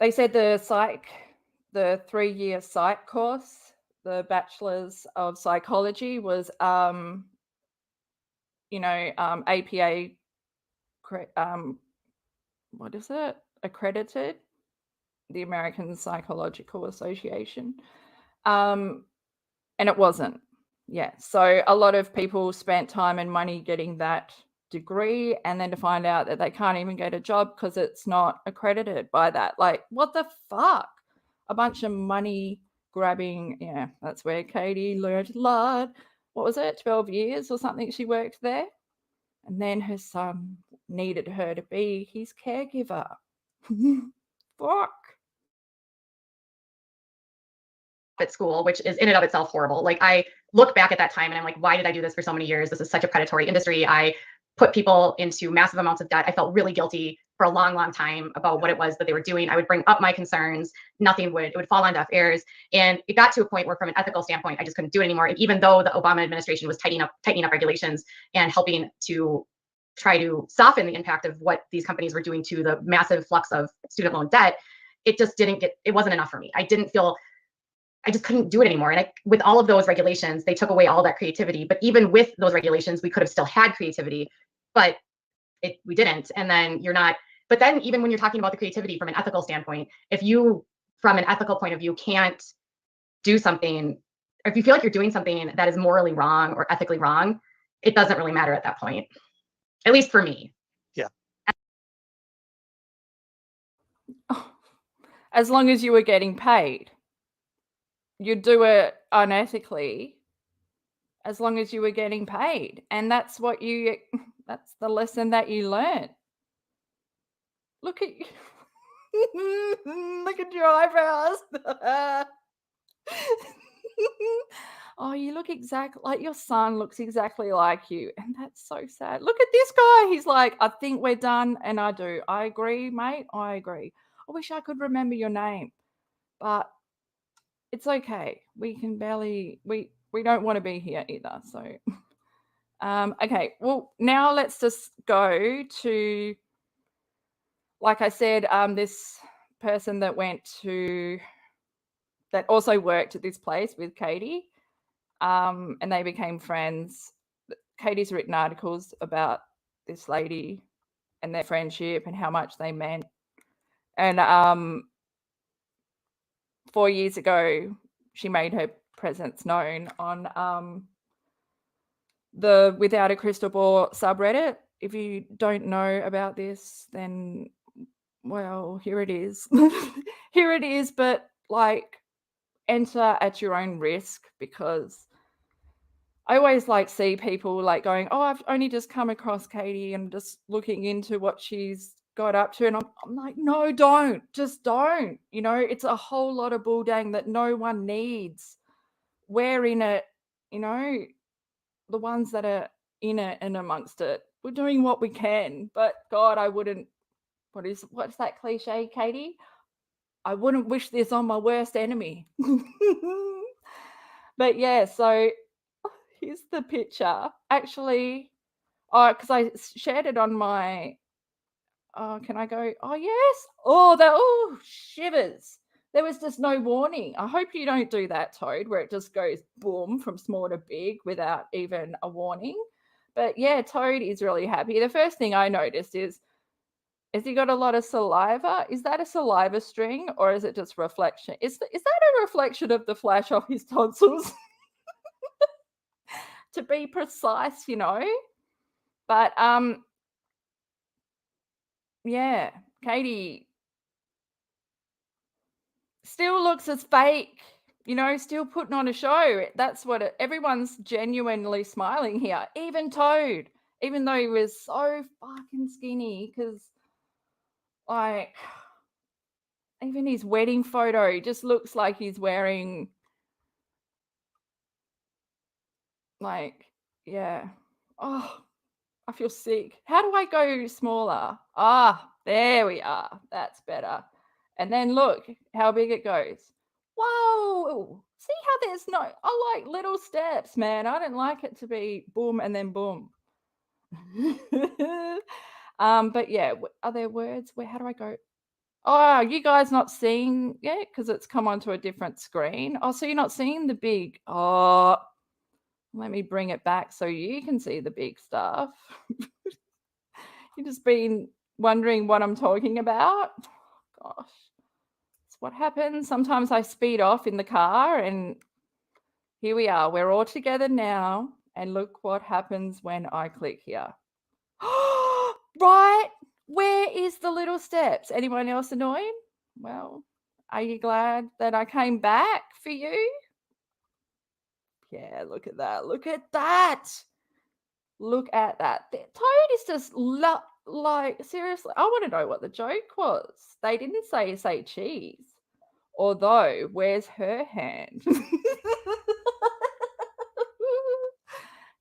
they said the 3-year psych course, the Bachelor's of Psychology was, APA, what is it? Accredited, the American Psychological Association. And it wasn't. Yeah. So a lot of people spent time and money getting that degree, and then to find out that they can't even get a job because it's not accredited by that. Like, what the fuck? A bunch of money grabbing. Yeah, that's where Katie learned a lot. What was it? 12 years or something she worked there. And then her son needed her to be his caregiver. Fuck. At school, which is in and of itself horrible. Like, I look back at that time and I'm like, why did I do this for so many years? This is such a predatory industry. I put people into massive amounts of debt. I felt really guilty for a long, long time about what it was that they were doing. I would bring up my concerns. It would fall on deaf ears. And it got to a point where from an ethical standpoint, I just couldn't do it anymore. And even though the Obama administration was tightening up regulations and helping to try to soften the impact of what these companies were doing to the massive flux of student loan debt, it wasn't enough for me. I just couldn't do it anymore. And with all of those regulations, they took away all that creativity. But even with those regulations, we could have still had creativity, but we didn't. And then but then even when you're talking about the creativity from an ethical standpoint, if you, from an ethical point of view, can't do something, or if you feel like you're doing something that is morally wrong or ethically wrong, it doesn't really matter at that point, at least for me. Yeah. As long as you were getting paid. You do it unethically as long as you were getting paid. And that's that's the lesson that you learn. Look at you. Look at your eyebrows. Oh, you look exactly like your son looks exactly like you. And that's so sad. Look at this guy. He's like, I think we're done. And I do. I agree, mate. I agree. I wish I could remember your name, but it's okay. We can barely, we don't want to be here either. So, okay. Well, now let's just go to, like I said, this person that also worked at this place with Katie, and they became friends. Katie's written articles about this lady and their friendship and how much they meant. And 4 years ago, she made her presence known on the Without a Crystal Ball subreddit. If you don't know about this, then, well, here it is. Here it is, but enter at your own risk, because I always see people going, oh, I've only just come across Katie and just looking into what she's got up to. And I'm like, no, don't. Just don't. It's a whole lot of bulldang that no one needs. We're in it, the ones that are in it and amongst it. We're doing what we can. But God, I wouldn't, what's that cliche, Katie? I wouldn't wish this on my worst enemy. But yeah, so here's the picture. Actually, because I shared it on my, can I go? Oh, yes. Oh, shivers. There was just no warning. I hope you don't do that, Toad, where it just goes boom from small to big without even a warning. But yeah, Toad is really happy. The first thing I noticed is Has he got a lot of saliva? Is that a saliva string or is it just reflection? Is that a reflection of the flash of his tonsils? To be precise, you know. But yeah, Katie still looks as fake, you know, still putting on a show. That's what everyone's genuinely smiling here. Even Toad, even though he was so fucking skinny, because like even his wedding photo, he just looks like he's wearing like, yeah. Oh, I feel sick. How do I go smaller? Ah, there we are. That's better. And then look how big it goes. Whoa. See how there's no, I like little steps, man. I don't like it to be boom and then boom. But yeah, are there words? How do I go? Oh, you guys not seeing yet? Because it's come onto a different screen. Oh, so you're not seeing the big, oh, let me bring it back so you can see the big stuff. You've just been wondering what I'm talking about. Gosh, it's what happens. Sometimes I speed off in the car and here we are. We're all together now. And look what happens when I click here. Right. Where is the little steps? Anyone else annoyed? Well, are you glad that I came back for you? Yeah, look at that. Look at that. Look at that. The Toad is just like, seriously, I want to know what the joke was. They didn't say cheese. Although, where's her hand?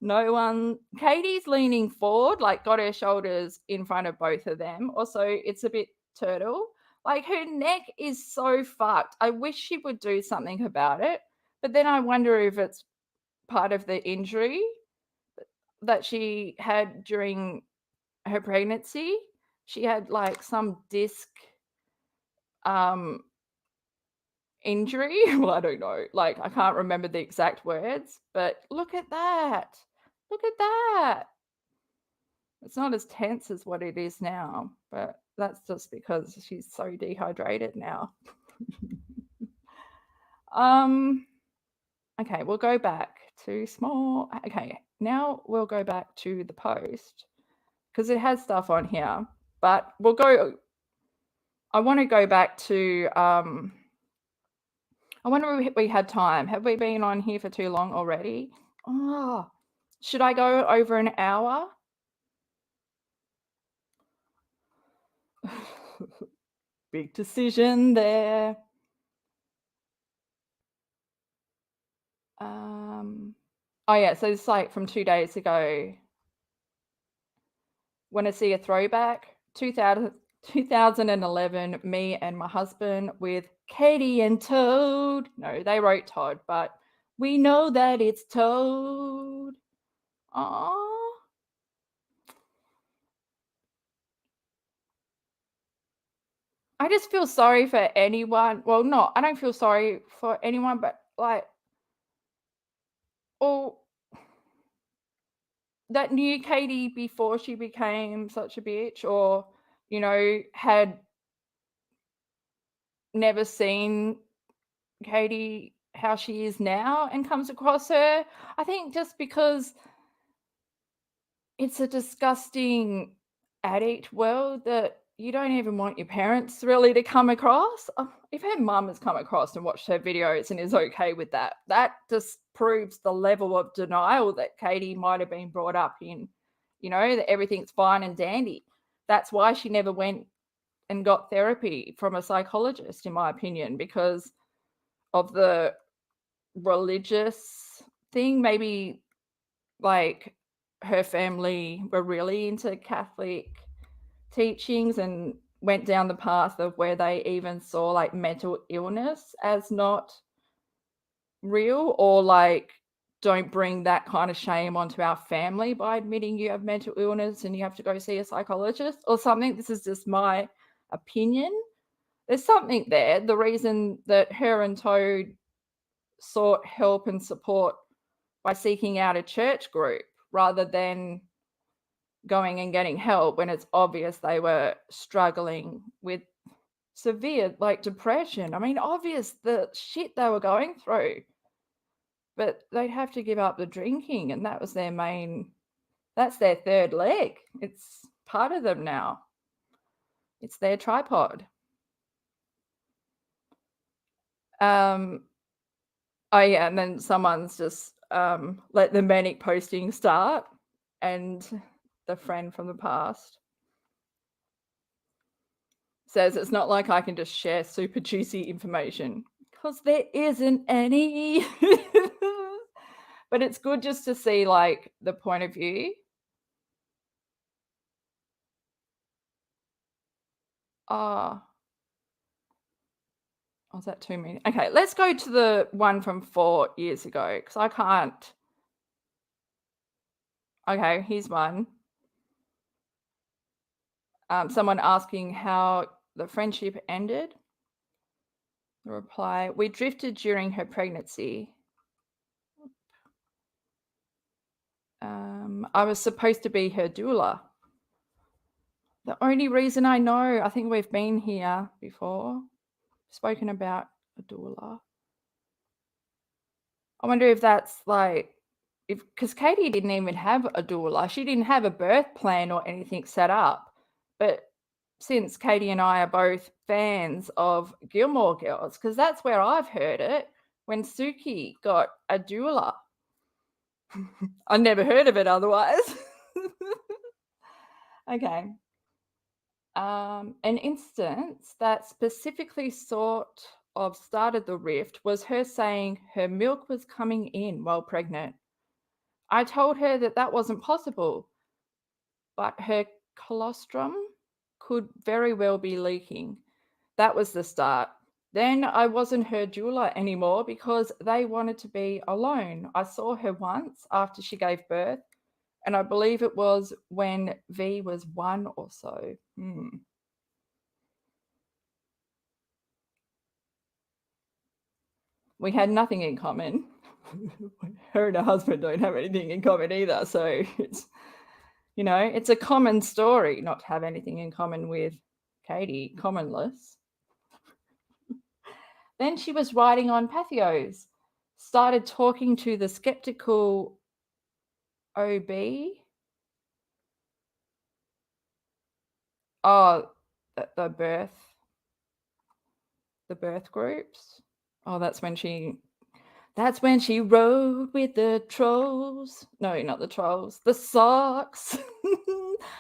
No one. Katie's leaning forward, like got her shoulders in front of both of them. Also, it's a bit turtle. Like her neck is so fucked. I wish she would do something about it. But then I wonder if it's part of the injury that she had during her pregnancy. She had like some disc injury. Well, I don't know. Like I can't remember the exact words, but look at that. Look at that. It's not as tense as what it is now, but that's just because she's so dehydrated now. Okay, we'll go back to small. Okay, now we'll go back to the post because it has stuff on here, but we'll go. I want to go back to, I wonder if we had time. Have we been on here for too long already? Oh, should I go over an hour? Big decision there. Oh yeah, so it's like from 2 days ago. Want to see a throwback? 2011, me and my husband with Katie and Toad. No, they wrote Todd, but we know that it's Toad. Aww. I just feel sorry for anyone. Well, I don't feel sorry for anyone, but like, oh, that knew Katie before she became such a bitch, or, you know, had never seen Katie how she is now and comes across her. I think just because it's a disgusting addict world that you don't even want your parents really to come across. If her mum has come across and watched her videos and is okay with that, that just proves the level of denial that Katie might have been brought up in, you know, that everything's fine and dandy. That's why she never went and got therapy from a psychologist, in my opinion, because of the religious thing. Maybe like her family were really into Catholic teachings and went down the path of where they even saw like mental illness as not real, or like don't bring that kind of shame onto our family by admitting you have mental illness and you have to go see a psychologist or something. This is just my opinion. There's something there. The reason that her and Toad sought help and support by seeking out a church group rather than going and getting help when it's obvious they were struggling with severe like depression. I mean, obvious the shit they were going through. But they'd have to give up the drinking, and that was that's their third leg. It's part of them now. It's their tripod. Oh yeah, and then someone's just let the manic posting start, and the friend from the past says it's not like I can just share super juicy information because there isn't any. But it's good just to see like the point of view. Oh, is that too many? Okay, let's go to the one from 4 years ago because I can't. Okay, here's one. Someone asking how the friendship ended. The reply, we drifted during her pregnancy. I was supposed to be her doula. The only reason I know, I think we've been here before, spoken about a doula. I wonder if that's like, because Katie didn't even have a doula. She didn't have a birth plan or anything set up. But since Katie and I are both fans of Gilmore Girls, because that's where I've heard it, when Suki got a doula. I never heard of it otherwise. Okay. An instance that specifically sort of started the rift was her saying her milk was coming in while pregnant. I told her that that wasn't possible, but her colostrum could very well be leaking. That was the start. Then I wasn't her doula anymore because they wanted to be alone. I saw her once after she gave birth, and I believe it was when V was 1 or so. We had nothing in common. Her and her husband don't have anything in common either. So it's, it's a common story not to have anything in common with Katie, commonless. Then she was writing on Pathios, started talking to the skeptical OB. Oh, the birth groups. Oh, that's when she rode with the trolls. No, not the trolls, the socks.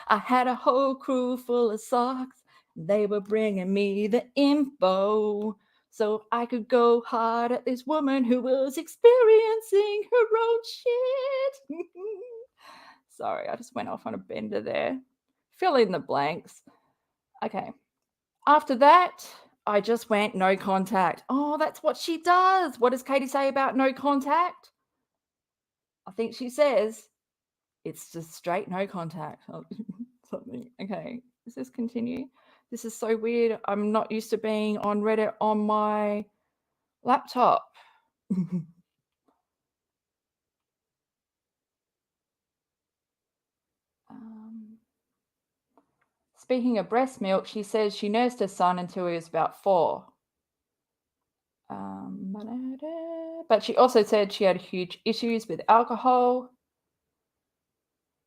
I had a whole crew full of socks. They were bringing me the info so I could go hard at this woman who was experiencing her own shit. Sorry, I just went off on a bender there. Fill in the blanks. Okay. After that, I just went no contact. Oh, that's what she does. What does Katie say about no contact? I think she says it's just straight no contact. Something. Okay, does this continue? This is so weird. I'm not used to being on Reddit on my laptop. Speaking of breast milk, she says she nursed her son until he was about 4. But she also said she had huge issues with alcohol.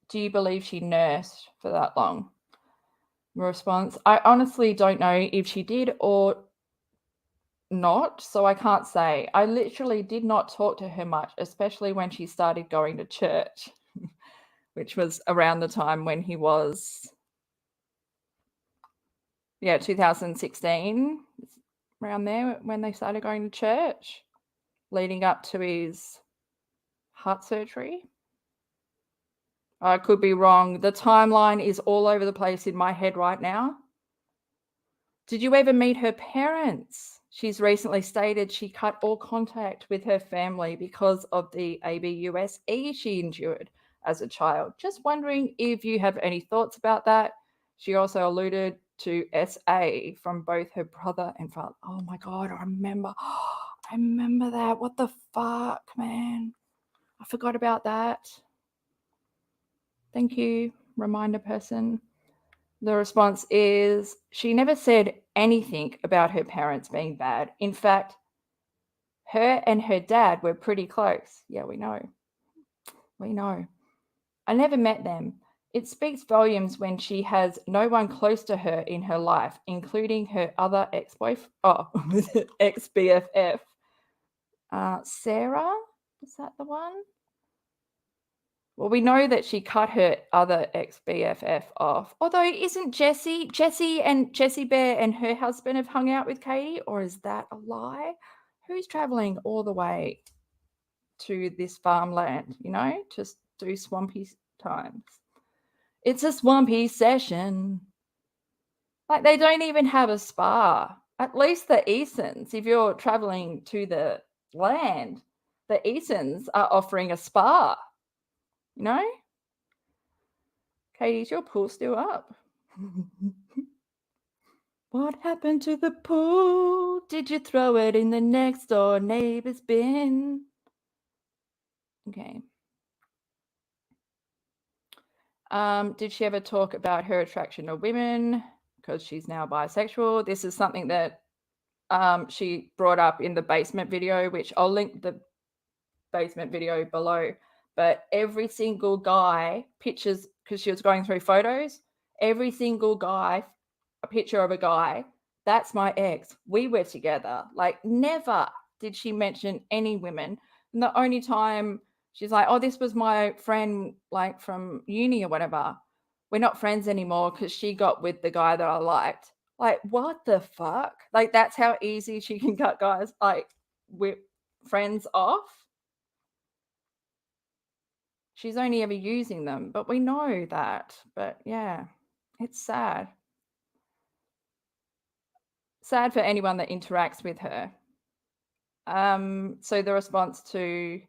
Do you believe she nursed for that long? Response, I honestly don't know if she did or not, so I can't say. I literally did not talk to her much, especially when she started going to church, which was around the time when he was, 2016, around there when they started going to church, leading up to his heart surgery. I could be wrong. The timeline is all over the place in my head right now. Did you ever meet her parents? She's recently stated she cut all contact with her family because of the ABUSE she endured as a child. Just wondering if you have any thoughts about that. She also alluded to SA from both her brother and father. Oh my God, I remember that. What the fuck, man? I forgot about that. Thank you. reminder person. The response is, she never said anything about her parents being bad. In fact, her and her dad were pretty close. Yeah, we know. We know. I never met them. It speaks volumes when she has no one close to her in her life, including her other ex-BFF. Sarah? Is that the one? Well, we know that she cut her other ex-BFF off. Although, isn't Jessie Bear and her husband have hung out with Katie? Or is that a lie? Who's traveling all the way to this farmland, to do swampy times? It's a swampy session. Like, they don't even have a spa. At least the Easons, if you're traveling to the land, the Easons are offering a spa. Katie, is your pool still up? What happened to the pool? Did you throw it in the next door neighbor's bin? Okay. Did she ever talk about her attraction to women? Because she's now bisexual. This is something that she brought up in the basement video, which I'll link the basement video below. But every single guy pictures, because she was going through photos, every single guy, a picture of a guy, that's my ex. We were together. Like, never did she mention any women. And the only time she's like, oh, this was my friend, like, from uni or whatever. We're not friends anymore because she got with the guy that I liked. Like, what the fuck? Like, that's how easy she can cut guys, like, with friends off. She's only ever using them, but we know that. But yeah, it's sad. Sad for anyone that interacts with her. So the response to,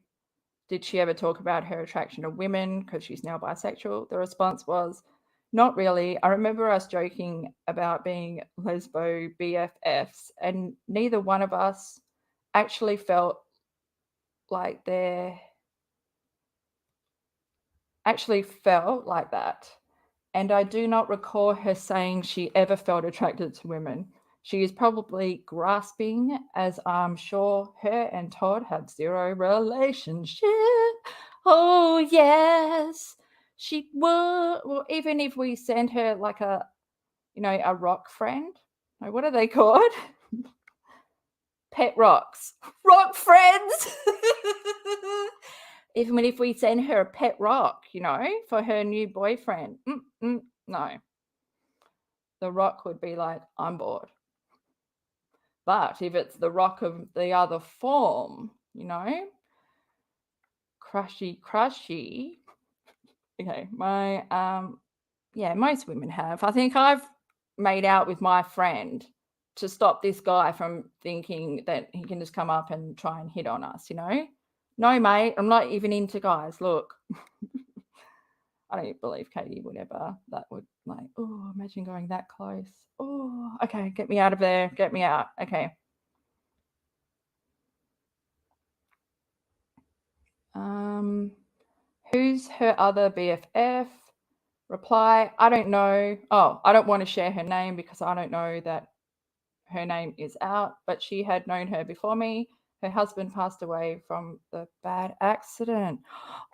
did she ever talk about her attraction to women because she's now bisexual? The response was, not really. I remember us joking about being lesbo BFFs, and neither one of us actually felt like that. And I do not recall her saying she ever felt attracted to women. She is probably grasping, as I'm sure her and Todd have zero relationship. Oh, yes. She would. Well, even if we send her like a rock friend. No, what are they called? Pet rocks. Rock friends. Even if we send her a pet rock, for her new boyfriend. No. The rock would be like, I'm bored. But if it's the rock of the other form, crushy. Okay, most women have. I think I've made out with my friend to stop this guy from thinking that he can just come up and try and hit on us, No, mate, I'm not even into guys. Look, I don't believe Katie would ever. That would imagine going that close. Oh, okay, get me out of there. Get me out. Okay. Who's her other BFF? Reply, I don't know. Oh, I don't want to share her name because I don't know that her name is out, but she had known her before me. Her husband passed away from the bad accident.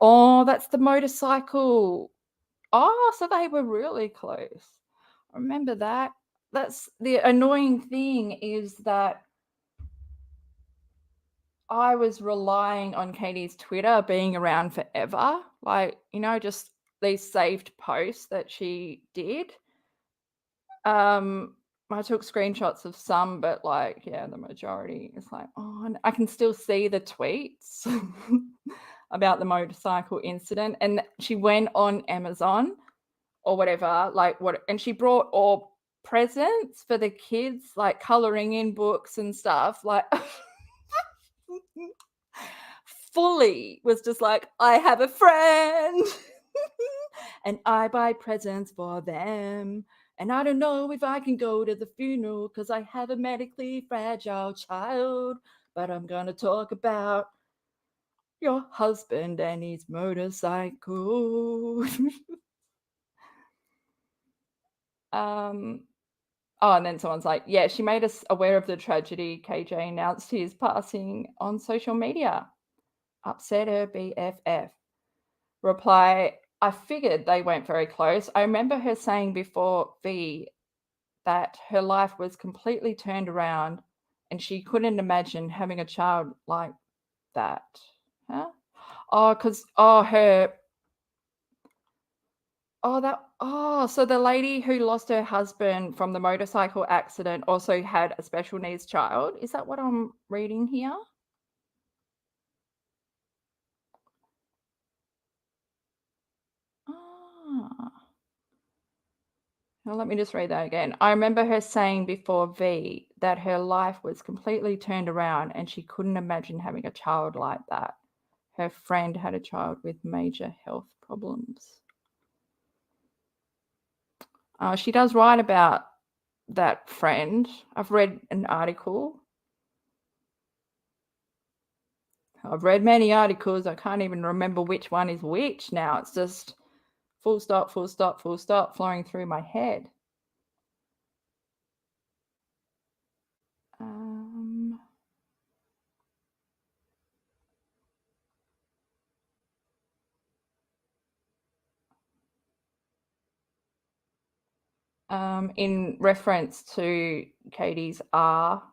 Oh, that's the motorcycle. Oh, so they were really close. I remember that. That's the annoying thing, is that I was relying on Katie's Twitter being around forever. Like, just these saved posts that she did. I took screenshots of some, but the majority is like, oh, and I can still see the tweets about the motorcycle incident. And she went on Amazon or whatever, and she brought all presents for the kids, like coloring in books and stuff, fully was just like, I have a friend and I buy presents for them. And I don't know if I can go to the funeral because I have a medically fragile child, but I'm going to talk about your husband and his motorcycle. Oh, and then someone's like, yeah, she made us aware of the tragedy. KJ announced his passing on social media. Upset her BFF. Reply, I figured they weren't very close. I remember her saying before V that her life was completely turned around and she couldn't imagine having a child like that. Huh? Oh, because, so the lady who lost her husband from the motorcycle accident also had a special needs child. Is that what I'm reading here? Ah. Now let me just read that again. I remember her saying before V that her life was completely turned around and she couldn't imagine having a child like that. Her friend had a child with major health problems. She does write about that friend. I've read an article. I've read many articles. I can't even remember which one is which now. It's just full stop, full stop, full stop flowing through my head. In reference to Katie's R.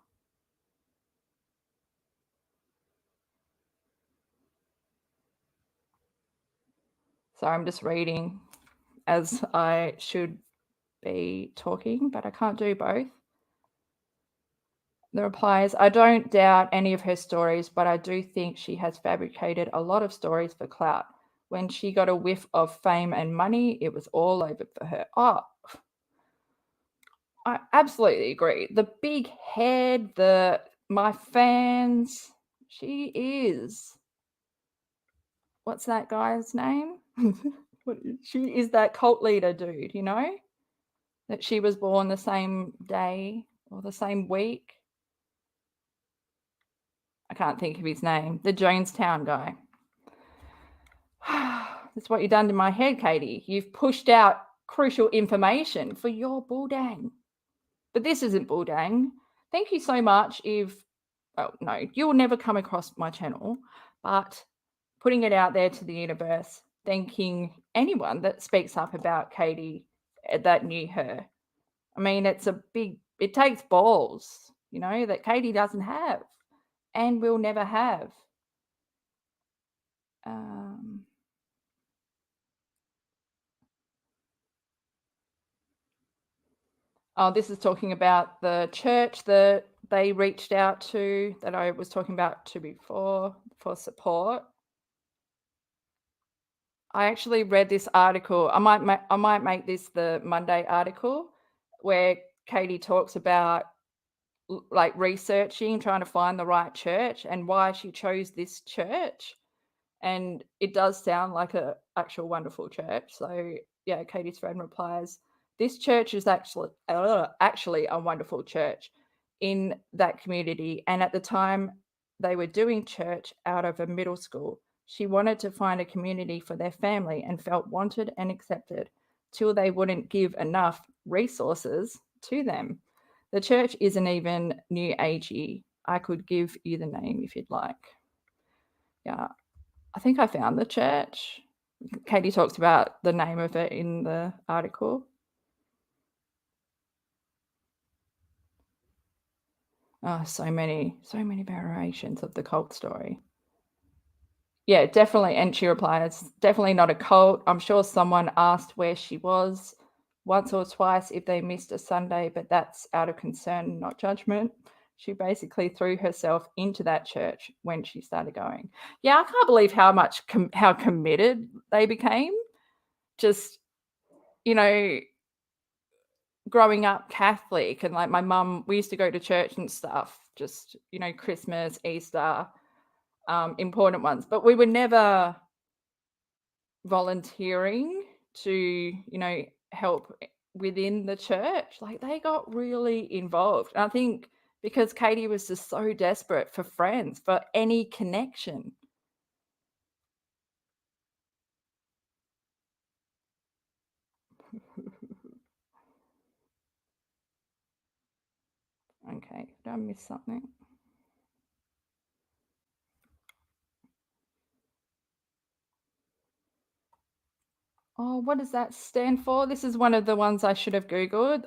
So I'm just reading as I should be talking, but I can't do both. The reply is, I don't doubt any of her stories, but I do think she has fabricated a lot of stories for clout. When she got a whiff of fame and money, it was all over for her. Oh, I absolutely agree. The big head, my fans, she is. What's that guy's name? She is that cult leader dude, you know? That she was born the same day or the same week. I can't think of his name. The Jonestown guy. That's what you've done to my head, Katie. You've pushed out crucial information for your bulldang. But this isn't bulldang. Thank you so much no, you will never come across my channel, but putting it out there to the universe, thanking anyone that speaks up about Katie that knew her. I mean, it takes balls, you know, that Katie doesn't have and will never have. This is talking about the church that they reached out to, that I was talking about to before, for support. I actually read this article. I might make this the Monday article where Katie talks about like researching, trying to find the right church and why she chose this church. And it does sound like a actual wonderful church. So yeah, Katie's friend replies, this church is actually a wonderful church in that community. And at the time they were doing church out of a middle school, she wanted to find a community for their family and felt wanted and accepted till they wouldn't give enough resources to them. The church isn't even new agey. I could give you the name if you'd like. Yeah. I think I found the church. Katie talks about the name of it in the article. Oh, so many variations of the cult story. Yeah, definitely. And she replies, definitely not a cult. I'm sure someone asked where she was once or twice if they missed a Sunday, but that's out of concern, not judgment. She basically threw herself into that church when she started going. Yeah, I can't believe how committed they became. Just, you know, growing up Catholic and like my mum, we used to go to church and stuff, just, you know, Christmas, Easter, important ones, but we were never volunteering to, you know, help within the church. Like they got really involved. And I think because Katie was just so desperate for friends, for any connection. Okay, did I miss something? Oh, what does that stand for? This is one of the ones I should have Googled.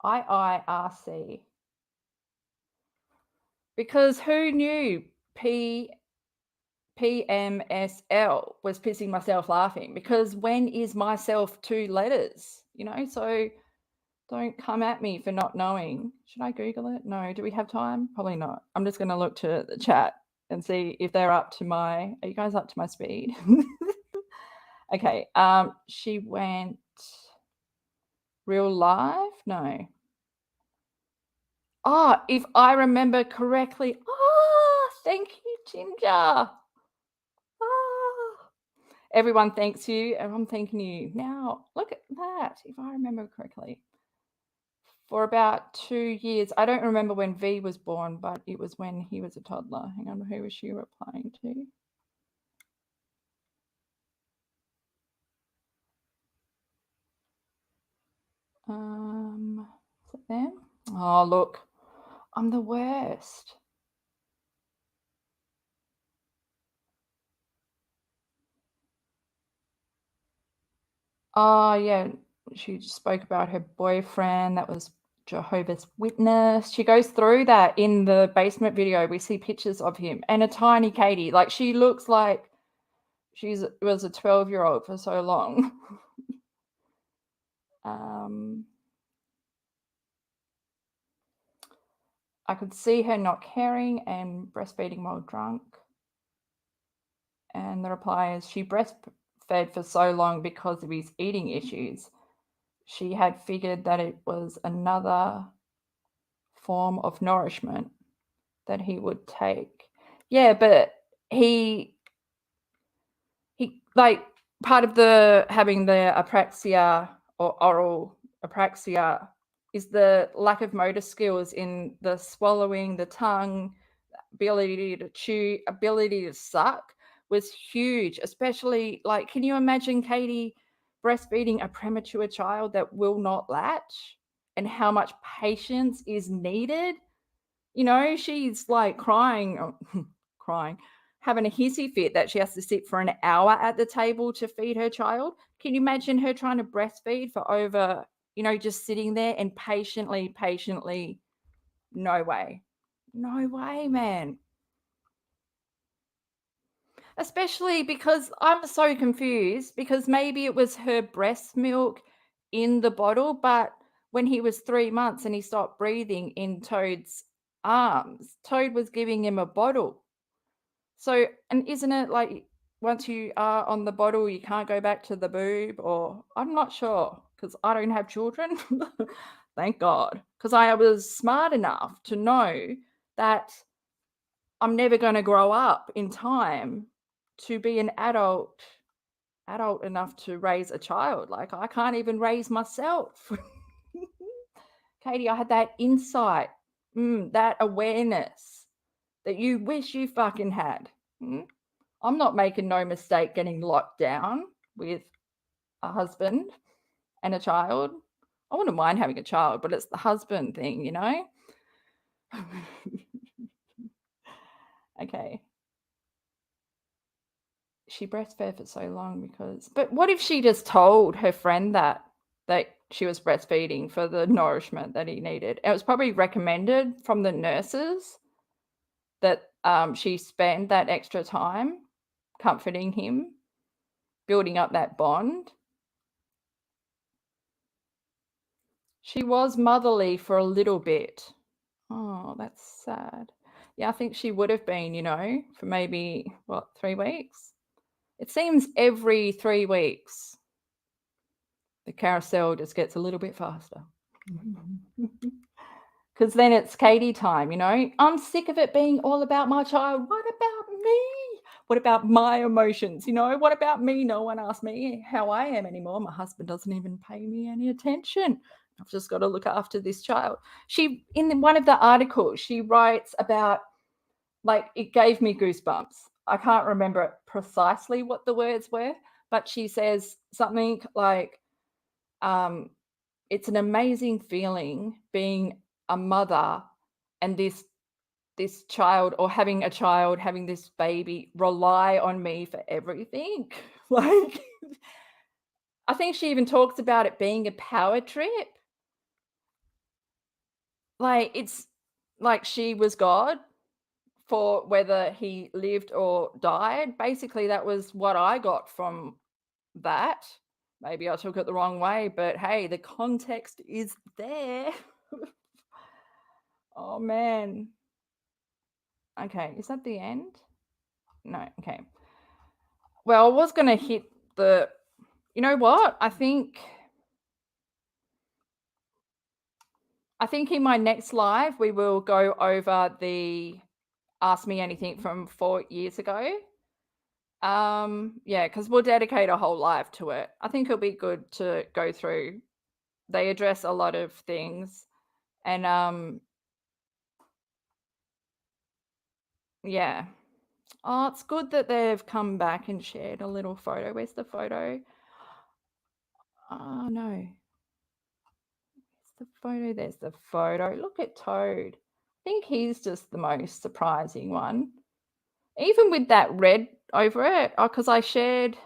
IIRC. Because who knew PMSL was pissing myself laughing? Because when is myself 2 letters? You know, so don't come at me for not knowing. Should I Google it? No. Do we have time? Probably not. I'm just going to look to the chat and see if they're up to my. Are you guys up to my speed? Okay. She went real life. No. Oh, if I remember correctly. Oh, thank you, Ginger. Oh. Everyone thanks you, and I'm thanking you. Now, look at that, if I remember correctly. For about 2 years. I don't remember when V was born, but it was when he was a toddler. Hang on, who was she replying to? Is it them? Oh, look, I'm the worst. Oh, yeah, she spoke about her boyfriend. That was Jehovah's Witness. She goes through that in the basement video. We see pictures of him and a tiny Katie. Like, she looks like she was a 12-year-old for so long. I could see her not caring and breastfeeding while drunk. And the reply is, she breastfed for so long because of his eating issues. She had figured that it was another form of nourishment that he would take. Yeah, but he like, part of the having the apraxia or oral apraxia is the lack of motor skills in the swallowing, the tongue, ability to chew, ability to suck was huge, especially, like, can you imagine Katie breastfeeding a premature child that will not latch, and how much patience is needed? You know, she's like crying, having a hissy fit that she has to sit for an hour at the table to feed her child. Can you imagine her trying to breastfeed for over, you know, just sitting there and patiently, no way, man. Especially because I'm so confused, because maybe it was her breast milk in the bottle, but when he was 3 months and he stopped breathing in Toad's arms, Toad was giving him a bottle. So, and isn't it like once you are on the bottle, you can't go back to the boob? Or I'm not sure, because I don't have children. Thank God. Because I was smart enough to know that I'm never going to grow up in time to be an adult enough to raise a child. Like, I can't even raise myself. Katie, I had that insight, that awareness that you wish you fucking had. I'm not making no mistake getting locked down with a husband and a child. I wouldn't mind having a child, but it's the husband thing, you know? Okay. She breastfed for so long because, but what if she just told her friend that she was breastfeeding for the nourishment that he needed? It was probably recommended from the nurses that she spend that extra time comforting him, building up that bond. She was motherly for a little bit. Oh, that's sad. Yeah, I think she would have been, you know, for maybe, 3 weeks? It seems every 3 weeks, the carousel just gets a little bit faster. Because then it's Katie time, you know? I'm sick of it being all about my child. What about me? What about my emotions? You know, what about me? No one asks me how I am anymore. My husband doesn't even pay me any attention. I've just got to look after this child. She, in one of the articles, she writes about, like, it gave me goosebumps. I can't remember precisely what the words were, but she says something like, it's an amazing feeling being a mother and this child, or having a child, having this baby rely on me for everything. Like, I think she even talks about it being a power trip. Like, it's like she was God for whether he lived or died. Basically, that was what I got from that. Maybe I took it the wrong way, but hey, the context is there. Oh man. Okay, is that the end? No, okay. Well, I was going to hit the, you know what? I think in my next live, we will go over the Ask Me Anything from 4 years ago. Yeah, because we'll dedicate a whole live to it. I think it'll be good to go through. They address a lot of things, and yeah. Oh, it's good that they've come back and shared a little photo. Where's the photo? Oh no. Where's the photo? There's the photo. Look at Toad. I think he's just the most surprising one. Even with that red over it, because I shared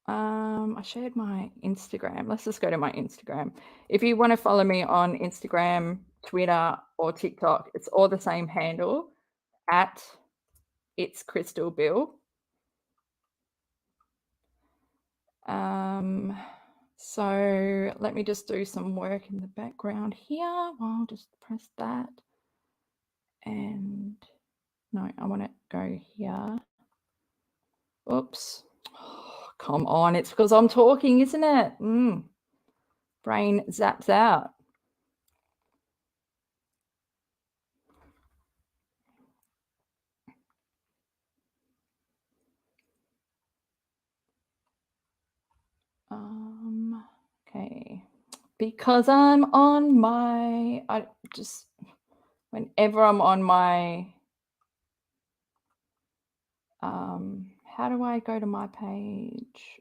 my Instagram. Let's just go to my Instagram. If you want to follow me on Instagram, Twitter, or TikTok, it's all the same handle, at itscrystalbill. So let me just do some work in the background here. Well, I'll just press that. And no, I want to go here. Oops. Oh, come on. It's because I'm talking, isn't it? Brain zaps out. Okay. Because I'm on my, whenever I'm on my, how do I go to my page?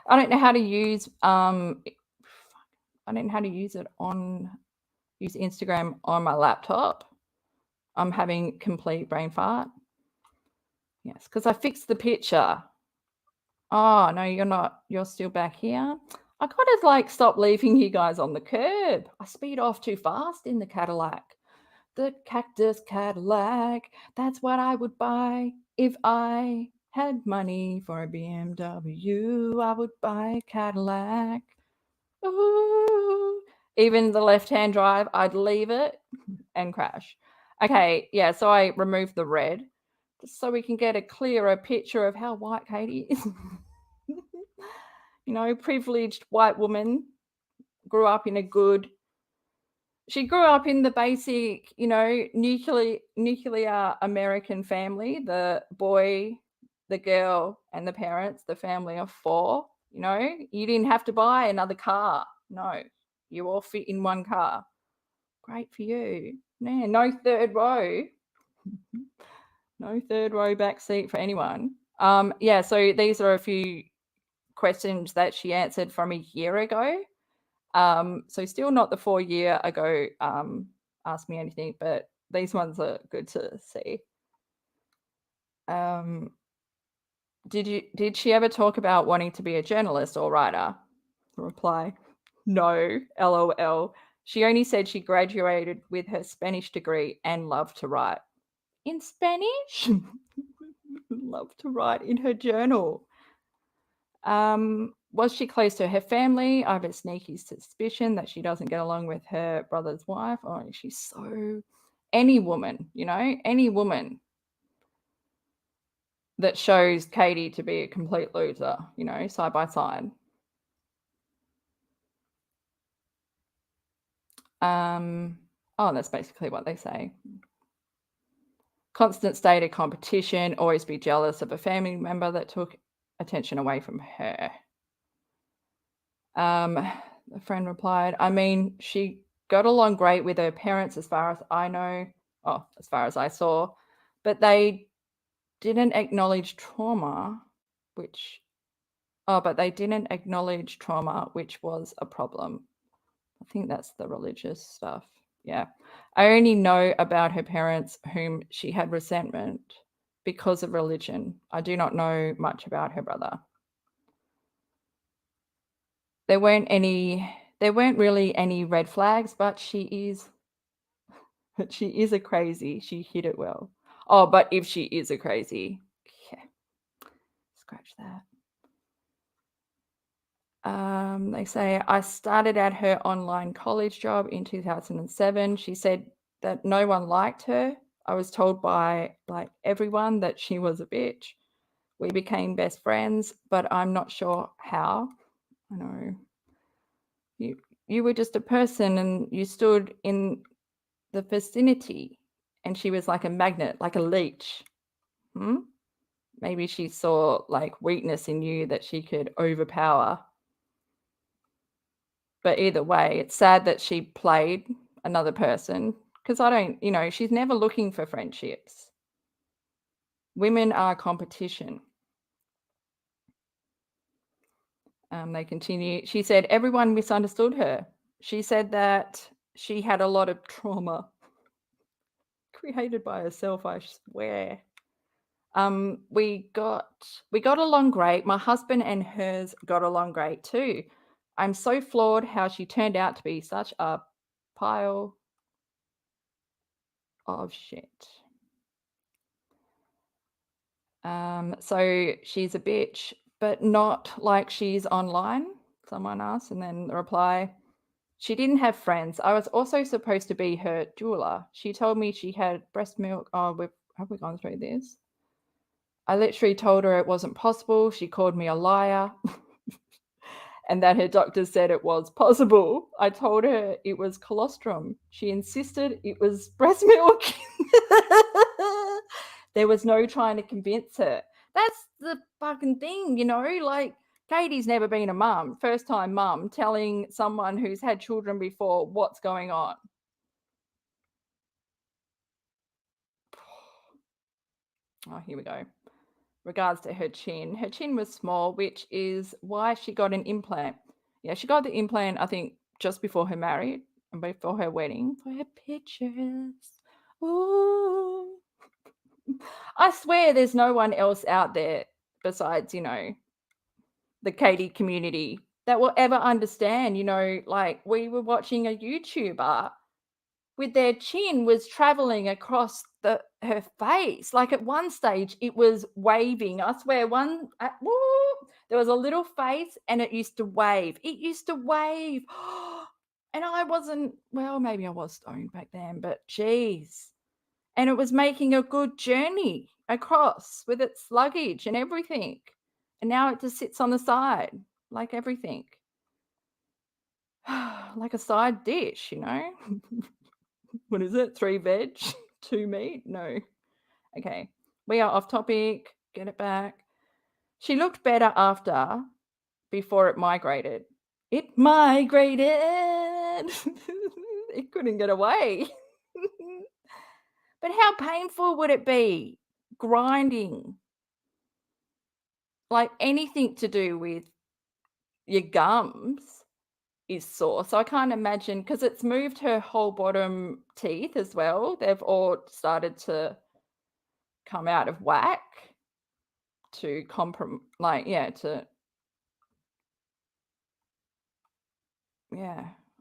I don't know how to use, I don't know how to use Instagram on my laptop. I'm having complete brain fart. Yes, because I fixed the picture. Oh, no, you're not. You're still back here. I gotta stop leaving you guys on the curb. I speed off too fast in the Cadillac. The Cactus Cadillac. That's what I would buy if I had money for a BMW. I would buy a Cadillac. Ooh. Even the left-hand drive, I'd leave it and crash. Okay, yeah, so I removed the red just so we can get a clearer picture of how white Katie is. You know, privileged white woman, grew up in she grew up in the basic, nuclear American family, the boy, the girl, and the parents, the family of 4. You didn't have to buy another car. No, you all fit in one car. Great for you. Man, no third row. No third row back seat for anyone. Yeah, so these are a few questions that she answered from a year ago. So still not the 4 year ago Ask Me Anything, but these ones are good to see. Did she ever talk about wanting to be a journalist or writer? Reply, no, LOL. She only said she graduated with her Spanish degree and loved to write. In Spanish? Love to write in her journal. Was she close to her family? I have a sneaky suspicion that she doesn't get along with her brother's wife. Oh, she's so... Any woman, any woman that shows Katie to be a complete loser, side by side. Oh, that's basically what they say. Constant state of competition, always be jealous of a family member that took attention away from her. The friend replied, I mean, she got along great with her parents as far as I know, as far as I saw, but they didn't acknowledge trauma, which Oh, but they didn't acknowledge trauma, which was a problem. I think that's the religious stuff. Yeah. I only know about her parents whom she had resentment because of religion. I do not know much about her brother. There weren't really any red flags, but she is a crazy. She hid it well. Oh, but if she is a crazy, yeah, scratch that. They say, I started at her online college job in 2007. She said that no one liked her. I was told by like everyone that she was a bitch. We became best friends, but I'm not sure how. I know. You were just a person and you stood in the vicinity and she was like a magnet, like a leech. Maybe she saw like weakness in you that she could overpower. But either way, it's sad that she played another person because she's never looking for friendships. Women are competition. They continue. She said everyone misunderstood her. She said that she had a lot of trauma created by herself, I swear. We got along great. My husband and hers got along great too. I'm so floored how she turned out to be such a pile of shit. So she's a bitch, but not like she's online, someone asked, and then the reply, she didn't have friends. I was also supposed to be her doula. She told me she had breast milk. Oh, have we gone through this? I literally told her it wasn't possible. She called me a liar and that her doctor said it was possible. I told her it was colostrum. She insisted it was breast milk. There was no trying to convince her. That's the fucking thing, like Katie's never been a mum, first time mum, telling someone who's had children before what's going on. Oh, here we go. Regards to her chin. Her chin was small, which is why she got an implant. Yeah, she got the implant, I think, just before her marriage and before her wedding. For her pictures. Ooh. I swear there's no one else out there besides, the Katie community that will ever understand, like we were watching a YouTuber with their chin was traveling across her face. Like at one stage it was waving. I swear there was a little face and it used to wave. It used to wave. And I wasn't, well, maybe I was stoned back then, but geez. And it was making a good journey across with its luggage and everything. And now it just sits on the side like everything. Like a side dish, What is it? 3 veg, 2 meat? No. Okay. We are off topic. Get it back. She looked better before it migrated. It migrated. It couldn't get away. But how painful would it be? Grinding. Like anything to do with your gums is sore. So I can't imagine, because it's moved her whole bottom teeth as well. They've all started to come out of whack to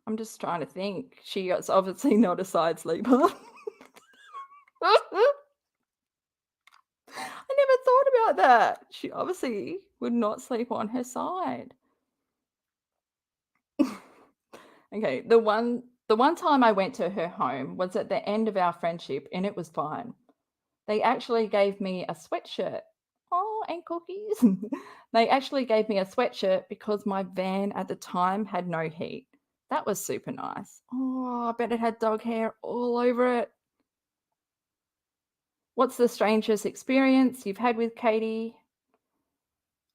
I'm just trying to think. She is obviously not a side sleeper. I never thought about that. She obviously would not sleep on her side. Okay, the one time I went to her home was at the end of our friendship and it was fine. They actually gave me a sweatshirt. Oh, and cookies. They actually gave me a sweatshirt because my van at the time had no heat. That was super nice. Oh, I bet it had dog hair all over it. What's the strangest experience you've had with Katie?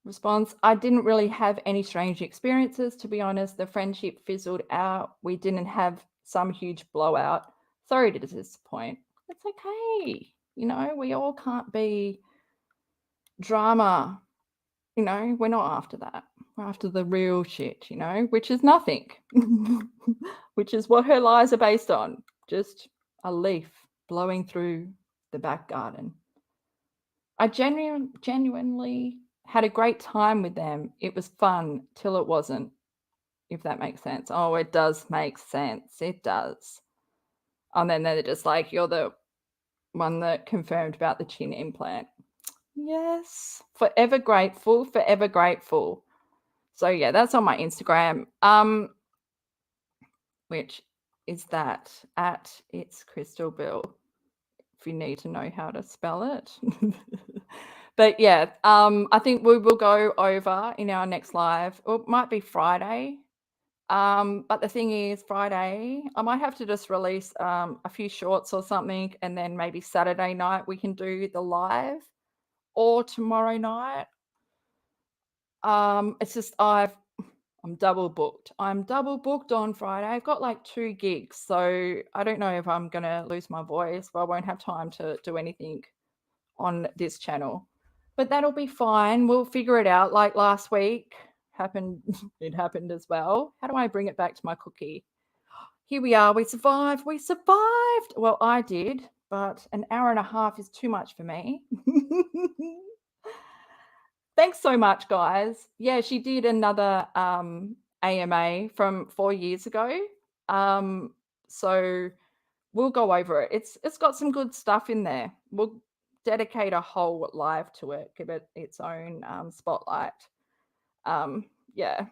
Response, I didn't really have any strange experiences, to be honest. The friendship fizzled out. We didn't have some huge blowout. Sorry to disappoint. It's okay. We all can't be drama. you know, we're not after that. We're after the real shit, you know, which is nothing, which is what her lies are based on. Just a leaf blowing through the back garden. I genuinely had a great time with them. It was fun till it wasn't, if that makes sense. Oh, it does make sense. It does. And then they're just like, you're the one that confirmed about the chin implant. Yes. Forever grateful, forever grateful. So yeah, that's on my Instagram. Which is that at itscrystalbill, if you need to know how to spell it. But yeah, I think we will go over in our next live. Or it might be Friday. But the thing is, Friday, I might have to just release a few shorts or something, and then maybe Saturday night we can do the live, or tomorrow night. It's just I'm double booked. I'm double booked on Friday. I've got like 2 gigs, so I don't know if I'm gonna lose my voice, but I won't have time to do anything on this channel. But that'll be fine. We'll figure it out. Like last week happened, it happened as well. How do I bring it back to my cookie? Here we are. We survived. We survived. Well, I did, but an hour and a half is too much for me. Thanks so much, guys. Yeah, she did another AMA from 4 years ago. So we'll go over it. It's got some good stuff in there. We'll dedicate a whole live to it, give it its own spotlight. Yeah.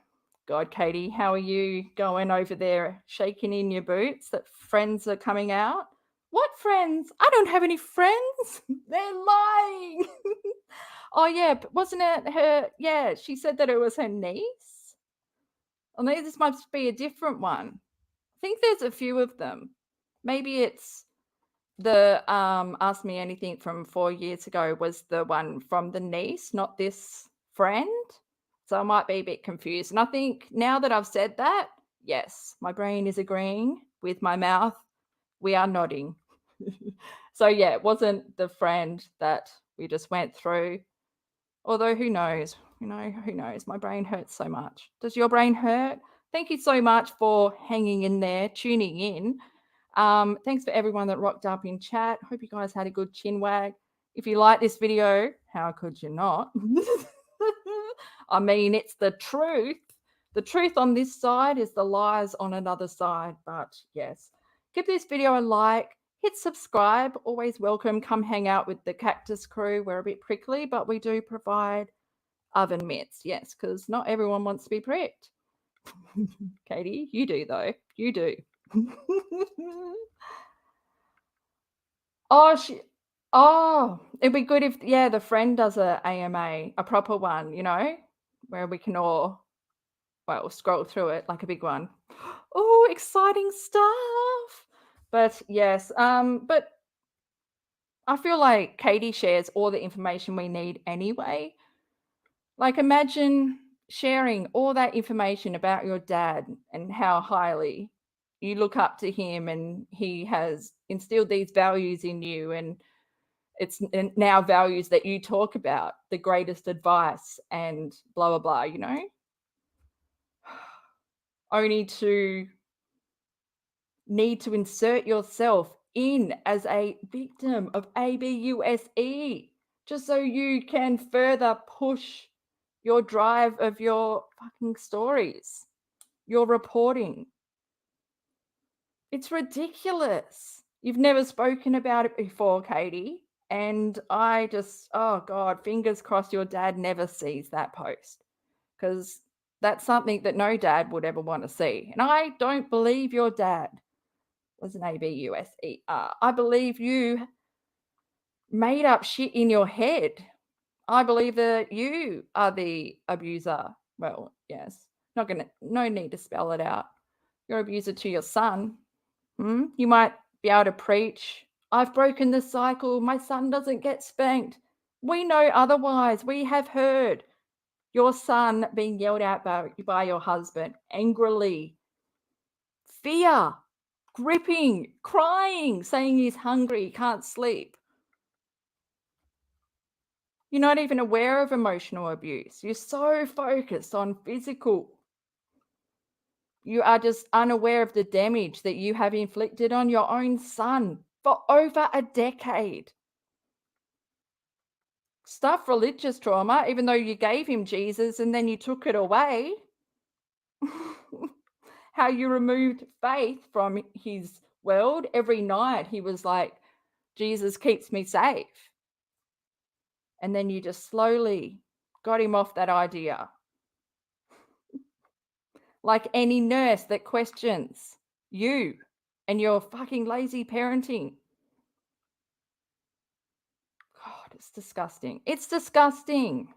God, Katie, how are you going over there, shaking in your boots that friends are coming out? What friends? I don't have any friends. They're lying. Oh, yeah, but wasn't it her? Yeah, she said that it was her niece. Oh, no, this must be a different one. I think there's a few of them. Maybe it's the Ask Me Anything from 4 years ago was the one from the niece, not this friend. So I might be a bit confused. And I think now that I've said that, yes, my brain is agreeing with my mouth. We are nodding. So yeah, it wasn't the friend that we just went through. Although who knows? You know, who knows? My brain hurts so much. Does your brain hurt? Thank you so much for hanging in there, tuning in. Thanks for everyone that rocked up in chat. Hope you guys had a good chin wag. If you like this video, how could you not? I mean, it's the truth. The truth on this side is the lies on another side. But yes, give this video a like, hit subscribe. Always welcome. Come hang out with the Cactus crew. We're a bit prickly, but we do provide oven mitts. Yes, because not everyone wants to be pricked. Katie, you do though. You do. Oh, it'd be good if, yeah, the friend does a AMA, a proper one, you know, where we can all, well, scroll through it like a big one. Oh, exciting stuff. But yes, but I feel like Katie shares all the information we need anyway. Like imagine sharing all that information about your dad and how highly you look up to him, and he has instilled these values in you, and it's now values that you talk about, the greatest advice and blah, blah, blah, you know? Only to need to insert yourself in as a victim of ABUSE just so you can further push your drive of your fucking stories, your reporting. It's ridiculous. You've never spoken about it before, Katie. And I just, oh God, fingers crossed your dad never sees that post, because that's something that no dad would ever want to see. And I don't believe your dad was an ABUSER. I believe you made up shit in your head. I believe that you are the abuser. Well, yes, no need to spell it out. You're abuser to your son. You might be able to preach, I've broken the cycle, my son doesn't get spanked. We know otherwise. We have heard your son being yelled at by your husband angrily. Fear, gripping, crying, saying he's hungry, can't sleep. You're not even aware of emotional abuse. You're so focused on physical. You are just unaware of the damage that you have inflicted on your own son for over a decade. Stuff religious trauma, even though you gave him Jesus and then you took it away. How you removed faith from his world. Every night he was like, Jesus keeps me safe. And then you just slowly got him off that idea. Like any nurse that questions you and your fucking lazy parenting. God, it's disgusting. It's disgusting.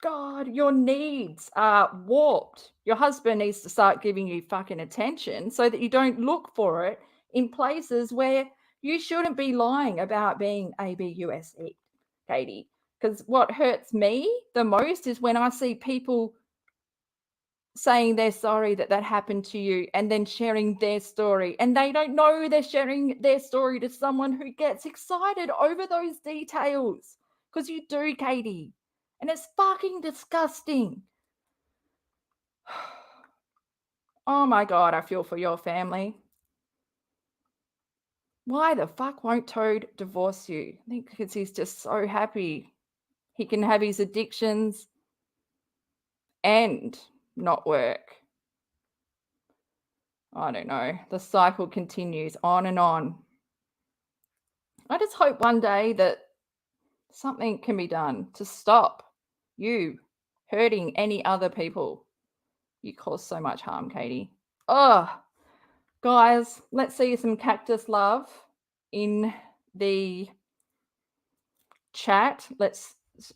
God, your needs are warped. Your husband needs to start giving you fucking attention so that you don't look for it in places where you shouldn't be lying about being ABUSE, Katie. Because what hurts me the most is when I see people saying they're sorry that happened to you and then sharing their story, and they don't know they're sharing their story to someone who gets excited over those details. Because you do, Katie. And it's fucking disgusting. Oh my God, I feel for your family. Why the fuck won't Toad divorce you? I think because he's just so happy he can have his addictions and not work. I don't know. The cycle continues on and on. I just hope one day that something can be done to stop you hurting any other people. You cause so much harm, Katie. Oh, guys, let's see some cactus love in the chat. Let's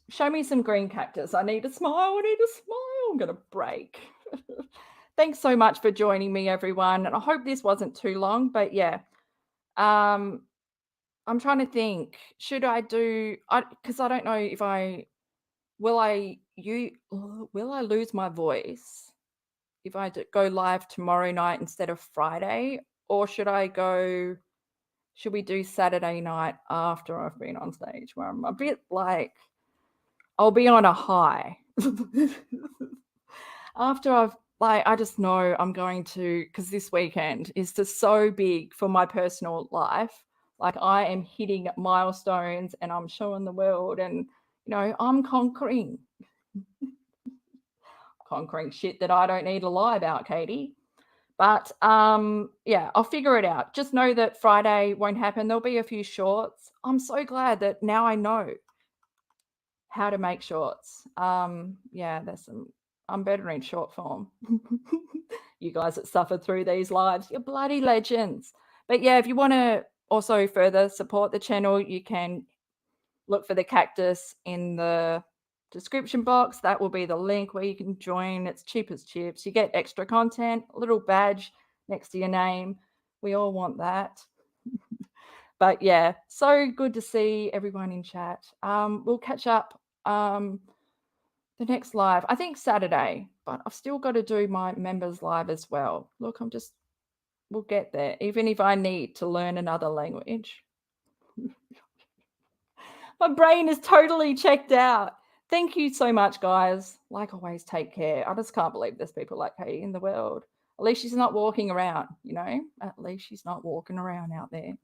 show me some green cactus. I need a smile. I need a smile. I'm going to break. Thanks so much for joining me, everyone. And I hope this wasn't too long, but yeah. I'm trying to think, should I do, because I don't know if will I lose my voice if I go live tomorrow night instead of Friday, or should we do Saturday night after I've been on stage, where I'm a bit like, I'll be on a high. After I just know I'm going to, because this weekend is just so big for my personal life. Like, I am hitting milestones and I'm showing the world, and, I'm conquering shit that I don't need to lie about, Katie. But yeah, I'll figure it out. Just know that Friday won't happen. There'll be a few shorts. I'm so glad that now I know how to make shorts. Yeah, I'm better in short form. You guys that suffered through these lives, you're bloody legends. But yeah, if you want to also further support the channel, you can look for the cactus in the description box. That will be the link where you can join. It's cheap as chips. You get extra content, a little badge next to your name. We all want that. But yeah, so good to see everyone in chat. We'll catch up the next live, I think Saturday, but I've still got to do my members live as well. Look, we'll get there, even if I need to learn another language. My brain is totally checked out. Thank you so much, guys. Like always, take care. I just can't believe there's people like Katie in the world. At least she's not walking around, At least she's not walking around out there.